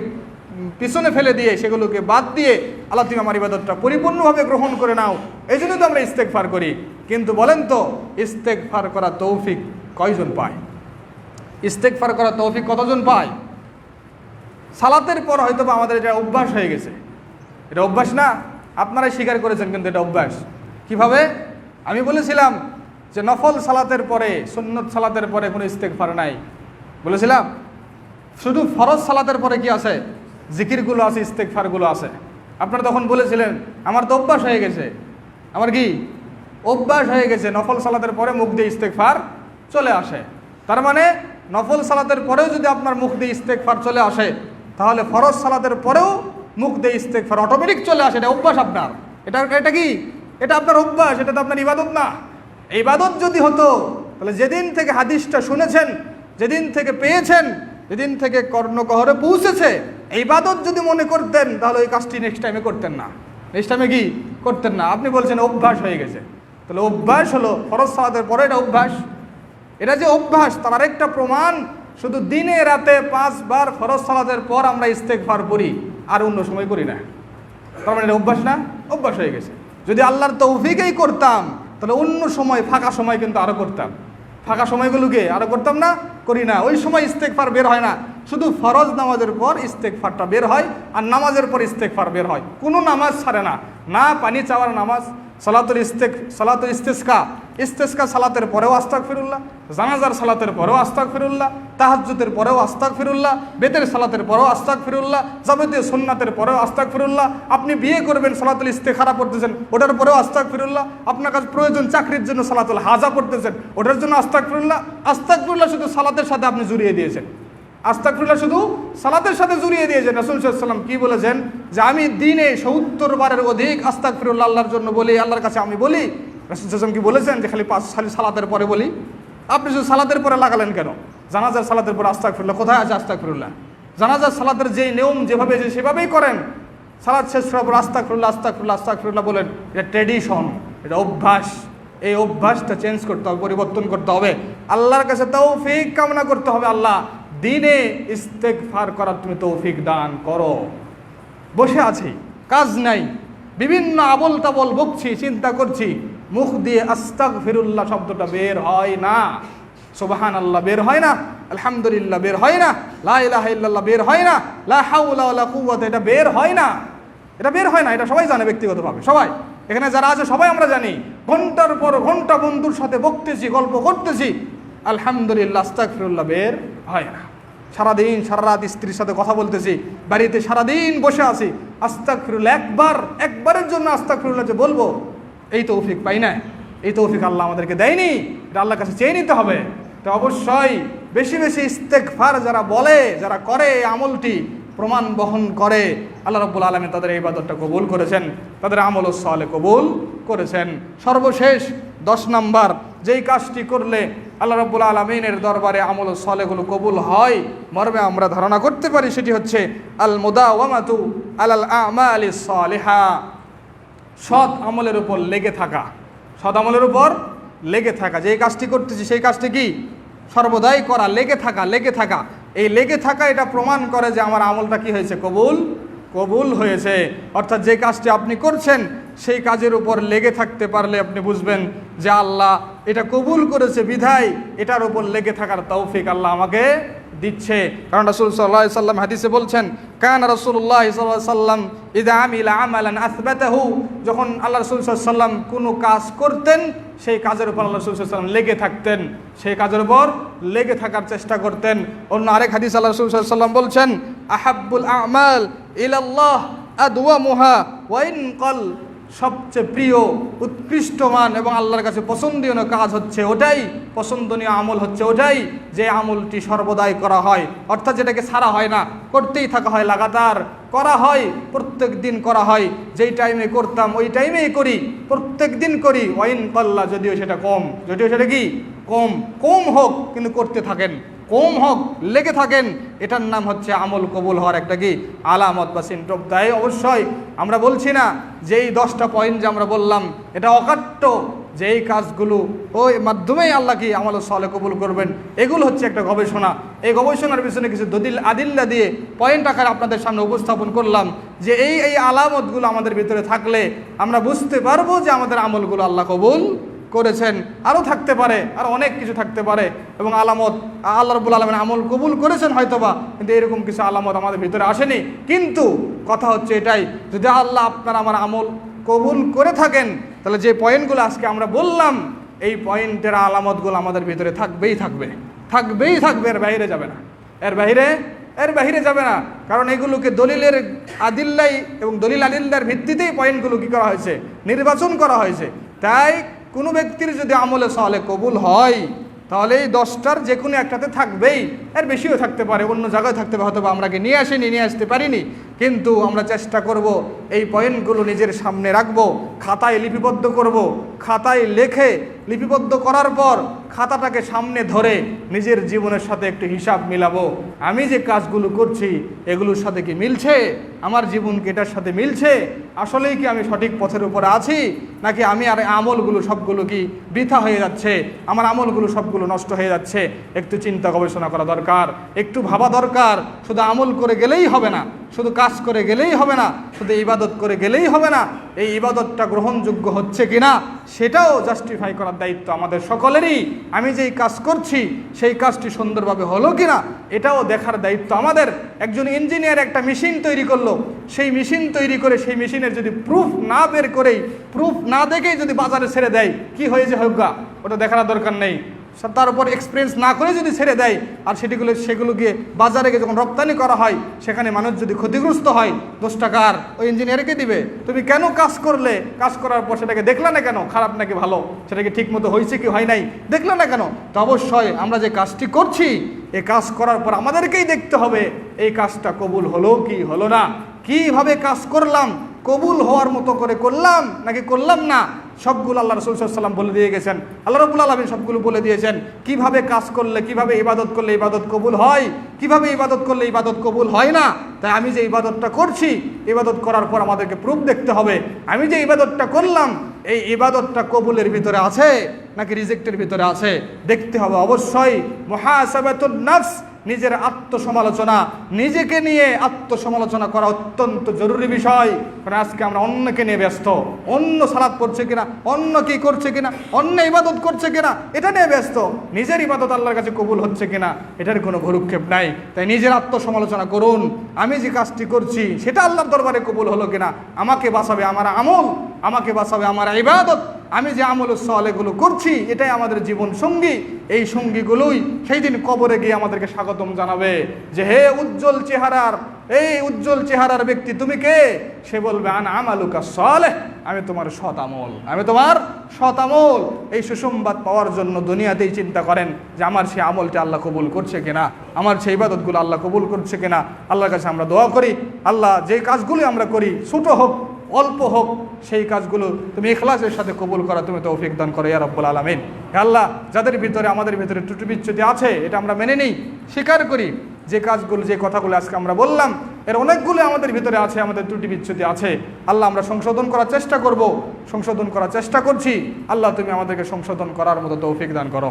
পিছনে ফেলে দিয়ে সেগুলোকে বাদ দিয়ে আল্লাহ তুমি আমার ইবাদতটা পরিপূর্ণভাবে গ্রহণ করে নাও, এই জন্য তো আমরা ইস্তেগফার করি। কিন্তু বলেন তো ইস্তেগফার করা তৌফিক কয়জন পায়? ইস্তেগফার করা তৌফিক কতজন পায়? সালাতের পর হয়তো বা আমাদের এটা অভ্যাস হয়ে গেছে। এটা অভ্যাস না, আপনারাই স্বীকার করেছেন, কিন্তু এটা অভ্যাস। কিভাবে? আমি বলেছিলাম যে নফল সালাতের পরে, সুন্নত সালাতের পরে কোনো ইস্তেগফার নাই বলেছিলাম। শুধু ফরজ সালাতের পরে কি আছে? জিকিরগুলো আছে, ইস্তেগফারগুলো আছে। আপনারা তখন বলেছিলেন আমার তো অভ্যাস হয়ে গেছে। আমার কি অভ্যাস হয়ে গেছে? নফল সালাতের পরে মুখ দিয়ে ইস্তেগফার চলে আসে। তার মানে নফল সালাতের পরেও যদি আপনার মুখ দিয়ে ইস্তেগফার চলে আসে, তাহলে ফরজ সালাতের পরেও মুখ দিয়ে ইস্তেগফার অটোমেটিক চলে আসে। এটা অভ্যাস আপনার। এটা কি? এটা আপনার অভ্যাস, এটা তো আপনার ইবাদত না। ইবাদত যদি হতো তাহলে যেদিন থেকে হাদিসটা শুনেছেন, যেদিন থেকে পেয়েছেন, যেদিন থেকে কর্ণগহরে পৌঁছেছে, ইবাদত যদি মনে করতেন তাহলে ওই কাজটি নেক্সট টাইমে করতেন না। নেক্সট টাইমে কি করতেন না? আপনি বলছেন অভ্যাস হয়ে গেছে। তাহলে অভ্যাস হলো ফরজ সালাতের পরে এটা অভ্যাস। এটা যে অভ্যাস তার আরেকটা প্রমাণ, শুধু দিনে রাতে 5 বার ফরজ সালাতের পর আমরা ইস্তেগফার করি, আর অন্য সময় করি না। তার মানে এটা অভ্যাস না? অভ্যাস হয়ে গেছে। যদি আল্লাহর তৌফিকেই করতাম তাহলে অন্য সময়, ফাঁকা সময় কিন্তু আরও করতাম। ফাঁকা সময়গুলোকে আরও করতাম না? করি না। ওই সময় ইস্তেগফার বের হয় না। শুধু ফরজ নামাজের পর ইস্তেগফারটা বের হয়, আর নামাজের পর ইস্তেগফার বের হয়। কোনো নামাজ ছাড়ে না, না পানি চাওয়ার নামাজ, সালাতুল ইস্তেসকা সালাতের পরেও আস্তাগফিরুল্লাহ, জানাজার সালাতের পরেও আস্তাগফিরুল্লাহ, তাহাজ্জুদের পরেও আস্তাগফিরুল্লাহ, বেতের সালাতের পরেও আস্তাগফিরুল্লাহ, যাবতীয় সুন্নাতের পরেও আস্তাগফিরুল্লাহ। আপনি বিয়ে করবেন সালাতুল ইস্তেখারা পড়তেছেন, ওটার পরেও আস্তাগফিরুল্লাহ। আপনার কাছে প্রয়োজন চাকরির জন্য সালাতুল হাজা পড়তেছেন, ওটার জন্য আস্তাগফিরুল্লাহ। আস্তাগফিরুল্লাহ শুধু সালাতের সাথে আপনি জুড়িয়ে দিয়েছেন। আস্তাগফিরুল্লাহ শুধু সালাতের সাথে জুড়িয়ে দিয়েছেন। রাসূল সাল্লাল্লাহু আলাইহি ওয়াসাল্লাম কি বলেছেন? যে আমি দিনে ৭০ বারের অধিক আস্তাগফিরুল্লাহ আল্লাহর জন্য বলি, আল্লাহর কাছে আমি বলি। রাসূল সাল্লাল্লাহু আলাইহি ওয়াসাল্লাম কি বলেছেন যে খালি সালাতের পরে বলি? আপনি শুধু সালাতের পরে লাগালেন কেন? জানাজার সালাতের পরে আস্তাগফিরুল্লাহ কোথায় আছে? আস্তাগফিরুল্লাহ জানাজার সালাতের যেই নিয়ম যেভাবে যে সেভাবেই করেন। সালাত শেষ করার পর আস্তাগফিরুল্লাহ আস্তাগফিরুল্লাহ আস্তাগফিরুল্লাহ বলেন। এটা ট্র্যাডিশন, এটা অভ্যাস। এই অভ্যাসটা চেঞ্জ করতে হবে, পরিবর্তন করতে হবে। আল্লাহর কাছে তৌফিক কামনা করতে হবে, আল্লাহ দিনে ইস্তেগফার করার তুমি তৌফিক দান করো। বসে আছি, কাজ নাই, বিভিন্ন আবল তাবল বকছি, চিন্তা করছি, মুখ দিয়ে আস্তাগফিরুল্লাহ শব্দটা বের হয় না, সুবহানাল্লাহ বের হয় না, আলহামদুলিল্লাহ বের হয় না, লা ইলাহা ইল্লাল্লাহ বের হয় না, লা হাওলা ওয়ালা কুওয়াতা এটা বের হয় না, এটা বের হয় না, এটা সবাই জানে ব্যক্তিগতভাবে। সবাই এখানে যারা আছে সবাই আমরা জানি, ঘন্টার পর ঘন্টা বন্ধুর সাথে বকতেছি, গল্প করতেছি, আলহামদুলিল্লাহ আস্তাগফিরুল্লাহ বের হয় না। সারাদিন সারা রাত স্ত্রীর সাথে কথা বলতেছি, বাড়িতে সারাদিন বসে আছি, আস্তাগফিরুল্লাহ একবারের জন্য আস্তাগফিরুল্লাহ যে বলবো এই তৌফিক পাই না, এই তৌফিক আল্লাহ আমাদেরকে দেয়নি, এটা আল্লাহর কাছে চেয়ে নিতে হবে। তো অবশ্যই বেশি বেশি ইস্তেগফার যারা বলে, যারা করে এই আমলটি প্রমাণ বহন করে, আল্লাহ রাব্বুল আলামিন তাদের এই ইবাদতটা কবুল করেছেন, তাদের আমল সালেহ কবুল করেছেন। সর্বশেষ 10 নাম্বার যেই কাজটি করলে আল্লাহ রাব্বুল আলামিনের দরবারে আমল সালেহগুলো কবুল হয়, মর্মে আমরা ধারণা করতে পারি, সেটি হচ্ছে আল মুদাওয়ামাতু আলাল আমালিস সালিহা, সৎ আমলের উপর লেগে থাকা। সৎ আমলের উপর লেগে থাকা, যেই কাজটি করতেছি সেই কাজটি কি সর্বদাই করা, লেগে থাকা। এই লেগে থাকা এটা প্রমাণ করে যে আমার আমলটা কি হয়েছে, কবুল হয়েছে। অর্থাৎ যে কাজটি আপনি করছেন সেই কাজের উপর লেগে থাকতে পারলে আপনি বুঝবেন যে আল্লাহ এটা কবুল করেছে, বিধায় এটার উপর লেগে থাকার তৌফিক আল্লাহ আমাকে দিচ্ছে। কারণ রাসূল সাল্লাল্লাহু আলাইহি সাল্লাম হাদিসে বলছেন, কানা রাসূলুল্লাহ সাল্লাল্লাহু আলাইহি সাল্লাম ইযা আমিলা আমালান আসবাতাহু, যখন আল্লাহ রাসূল সাল্লাল্লাহু আলাইহি সাল্লাম কোনো কাজ করতেন সেই কাজের উপর আল্লাহ রাসূল সাল্লাল্লাহু আলাইহি সাল্লাম লেগে থাকতেন, সেই কাজের উপর লেগে থাকার চেষ্টা করতেন। অন্য আরেক হাদিস আল্লাহ রাসূল সাল্লাল্লাহু আলাইহি সাল্লাম বলছেন, আহাব্বুল আমাল ইলাল্লাহ আদওয়ামুহা ওয়া ইন ক্বাল, সবচেয়ে প্রিয় উৎকৃষ্টমান এবং আল্লাহর কাছে পছন্দনীয় কাজ হচ্ছে ওটাই, পছন্দনীয় আমল হচ্ছে ওটাই যে আমলটি সর্বদাই করা হয়, অর্থাৎ যেটাকে ছাড়া হয় না, করতেই থাকা হয়, লাগাতার করা হয়, প্রত্যেক দিন করা হয়, যেই টাইমে করতাম ওই টাইমেই করি, প্রত্যেক দিন করি। ওয়াইন কল্লা, যদিও সেটা কম, যদিও সেটা কি কম হোক কিন্তু করতে থাকেন, কম হোক লেগে থাকেন, এটার নাম হচ্ছে আমল কবুল হওয়ার একটা কি আলামত বা সিমটম। তাই অবশ্যই আমরা বলছি না যে এই 10টা পয়েন্ট যে আমরা বললাম এটা অকাট্য, যে এই কাজগুলো ওই মাধ্যমেই আল্লাহ কি আমল সালেহ কবুল করবেন, এগুলো হচ্ছে একটা গবেষণা। এই গবেষণার পিছনে কিছু দলিল আদিল্লা দিয়ে পয়েন্ট আকারে আপনাদের সামনে উপস্থাপন করলাম যে এই আলামতগুলো আমাদের ভিতরে থাকলে আমরা বুঝতে পারবো যে আমাদের আমলগুলো আল্লাহ কবুল করেছেন। আরও থাকতে পারে, আরও অনেক কিছু থাকতে পারে, এবং আলামত আল্লাহ রাব্বুল আলামিন আমল কবুল করেছেন হয়তোবা, কিন্তু এরকম কিছু আলামত আমাদের ভিতরে আসেনি। কিন্তু কথা হচ্ছে এটাই, যদি আল্লাহ আপনার আমার আমল কবুল করে থাকেন তাহলে যে পয়েন্টগুলো আজকে আমরা বললাম এই পয়েন্টের আলামতগুলো আমাদের ভিতরে থাকবেই থাকবে, এর বাইরে যাবে না, এর বাইরে যাবে না। কারণ এগুলোকে দলিলের আদিল্লাই এবং দলিল আদিল্লার ভিত্তিতেই পয়েন্টগুলো কি করা হয়েছে, নির্বাচন করা হয়েছে। তাই কোনো ব্যক্তির যদি আমলে সালেহ কবুল হয় তাহলে এই 10টার যে কোনো একটাতে থাকবেই, এর বেশিও থাকতে পারে, অন্য জায়গায় থাকতে পারে, হয়তো আমরা নিয়ে আসতে পারিনি, কিন্তু আমরা চেষ্টা করব এই পয়েন্টগুলো নিজের সামনে রাখবো, খাতায় লিপিবদ্ধ করব, খাতায় লেখে লিপিবদ্ধ করার পর খাতাটাকে সামনে ধরে নিজের জীবনের সাথে একটু হিসাব মিলাবো, আমি যে কাজগুলো করছি এগুলোর সাথে কি মিলছে, আমার জীবন কি এটার সাথে মিলছে, আসলেই কি আমি সঠিক পথের উপরে আছি, নাকি আমি আর আমলগুলো সবগুলো কি বৃথা হয়ে যাচ্ছে, আমার আমলগুলো সবগুলো নষ্ট হয়ে যাচ্ছে। একটু চিন্তা গবেষণা করা দরকার, একটু ভাবা দরকার। শুধু আমল করে গেলেই হবে না, শুধু কাজ করে গেলেই হবে না, শুধু ইবাদত করে গেলেই হবে না, এই ইবাদতটা গ্রহণযোগ্য হচ্ছে কিনা সেটাও জাস্টিফাই করার দায়িত্ব আমাদের সকলেরই। আমি যেই কাজ করছি সেই কাজটি সুন্দরভাবে হলো কিনা এটাও দেখার দায়িত্ব আমাদের। একজন ইঞ্জিনিয়ার একটা মেশিন তৈরি করলো, সেই মেশিন তৈরি করে সেই মেশিনের যদি প্রুফ না দেখেই যদি বাজারে ছেড়ে দেয়, কি হয়েছে হোগা ওটা দেখার দরকার নেই। তার উপর এক্সপিরিয়েন্স না করে যদি ছেড়ে দেয় আর সেগুলোকে বাজারে গিয়ে যখন রপ্তানি করা হয় সেখানে মানুষ যদি ক্ষতিগ্রস্ত হয়, 10 টাকার ওই ইঞ্জিনিয়ারকে দিবে। তুমি কেন কাজ করলে, কাজ করার পর সেটাকে দেখলে না কেন, খারাপ নাকি ভালো, সেটাকে ঠিক মতো হয়েছে কি হয় নাই দেখলে না কেন? তো অবশ্যই আমরা যে কাজটি করছি এই কাজ করার পর আমাদেরকেই দেখতে হবে এই কাজটা কবুল হলো কি হলো না, কিভাবে কাজ করলাম, কবুল হওয়ার মতো করে করলাম নাকি করলাম না, সবগুলো আল্লাহ রাসূল সাল্লাল্লাহু আলাইহি ওয়াসাল্লাম বলে দিয়ে গেছেন, আল্লাহ রাব্বুল আলামিন সবগুলো বলে দিয়েছেন। কিভাবে কাজ করলে, কিভাবে ইবাদত করলে ইবাদত কবুল হয়, কিভাবে ইবাদত করলে ইবাদত কবুল হয় না। তাই আমি যে ইবাদতটা করছি, ইবাদত করার পর আমাদেরকে প্রুফ দেখতে হবে, আমি যে ইবাদতটা করলাম এই ইবাদতটা কবুলের ভিতরে আছে নাকি রিজেক্টের ভিতরে আছে দেখতে হবে। অবশ্যই মুহাসাবাতুন নাফস নিজের আত্মসমালোচনা, নিজেকে নিয়ে আত্মসমালোচনা করা অত্যন্ত জরুরি বিষয়। কারণ আজকে আমরা অন্যকে নিয়ে ব্যস্ত, অন্য সালাত পড়ছে কিনা, অন্য কি করছে কিনা, অন্য ইবাদত করছে কিনা, এটা নিয়ে ব্যস্ত। নিজের ইবাদত আল্লাহর কাছে কবুল হচ্ছে কিনা এটার কোনো ভরুক্ষেপ নাই। তাই নিজের আত্মসমালোচনা করুন, আমি যে কাজটি করছি সেটা আল্লাহর দরবারে কবুল হলো কিনা, আমাকে বাঁচাবে আমার আমল, আমাকে বাঁচাবে আমার ইবাদত, আমি যে আমল সালেহগুলো করছি এটাই আমাদের জীবন সঙ্গী। এই সঙ্গীগুলোই সেই দিন কবরে গিয়ে আমাদেরকে স্বাগতম জানাবে যে হে উজ্জ্বল চেহারার, এই উজ্জ্বল চেহারার ব্যক্তি তুমি কে? সে বলবে আনা আমালুকা সালেহ, আমি তোমার সৎ আমল, আমি তোমার সৎ আমল। এই সুসংবাদ পাওয়ার জন্য দুনিয়াতেই চিন্তা করেন যে আমার সেই আমলটা আল্লাহ কবুল করছে কিনা, আমার সেই ইবাদতগুলো আল্লাহ কবুল করছে কিনা। আল্লাহর কাছে আমরা দোয়া করি, আল্লাহ যে কাজগুলি আমরা করি ছোট হোক অল্প হোক, সেই কাজগুলো তুমি ইখলাসের সাথে কবুল করা তুমি তৌফিক দান করো ইয়া রাব্বুল আলামিন। হে আল্লাহ, যাদের ভিতরে আমাদের ভিতরে ত্রুটি বিচ্যুতি আছে এটা আমরা মেনে নিই, স্বীকার করি যে কাজগুলো যে কথাগুলো আজকে আমরা বললাম এর অনেকগুলো আমাদের ভিতরে আছে, আমাদের ত্রুটি বিচ্যুতি আছে। আল্লাহ আমরা সংশোধন করার চেষ্টা করব, সংশোধন করার চেষ্টা করছি। আল্লাহ তুমি আমাদেরকে সংশোধন করার মতো তৌফিক দান করো।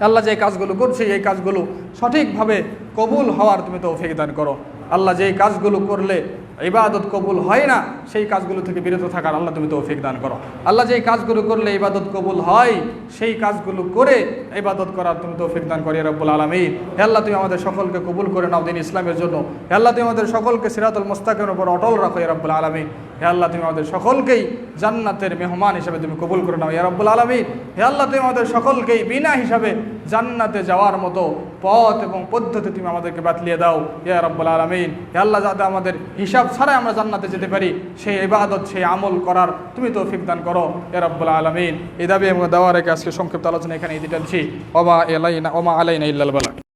আল্লাহ যে কাজগুলো করছি এই কাজগুলো সঠিকভাবে কবুল হওয়ার তুমি তৌফিক দান করো। আল্লাহ যেই কাজগুলো করলে ইবাদত কবুল হয় না সেই কাজগুলো থেকে বিরত থাকার আল্লাহ তুমি তৌফিক দান করো। আল্লাহ যেই কাজগুলো করলে ইবাদত কবুল হয় সেই কাজগুলো করে ইবাদত করার তুমি তৌফিক দান করো ইয়া রাব্বুল আলামিন। হে আল্লাহ তুমি আমাদের সকলকে কবুল করে নাও দ্বীন ইসলামের জন্য। হে আল্লাহ তুমি আমাদের সকলকে সিরাতুল মুস্তাকিমের উপর অটল রাখো ইয়া রাব্বুল আলামিন। হে আল্লাহ তুমি আমাদের সকলকেই জান্নাতের মেহমান হিসেবে তুমি কবুল করে নাও ইয়া রাব্বুল আলামিন। হে আল্লাহ তুমি আমাদের সকলকেই বিনা হিসাবে জান্নাতে যাওয়ার মতো পথ এবং পদ্ধতি তুমি আমাদেরকে বাতলিয়ে দাও ইয়া রাব্বুল আলামিন। হে আল্লাহ যাতে আমাদের হিসাব ছাড়াই আমরা জান্নাতে যেতে পারি সেই ইবাদত সেই আমল করার তুমি তৌফিক দান করো ইয়া রাব্বুল আলামিন। এই দাবি এবং দাওয়া রেখে আজকে সংক্ষিপ্ত আলোচনা এখানে দিতে চাচ্ছি। ওমা আলাইনা ইল্লাল বালাগ।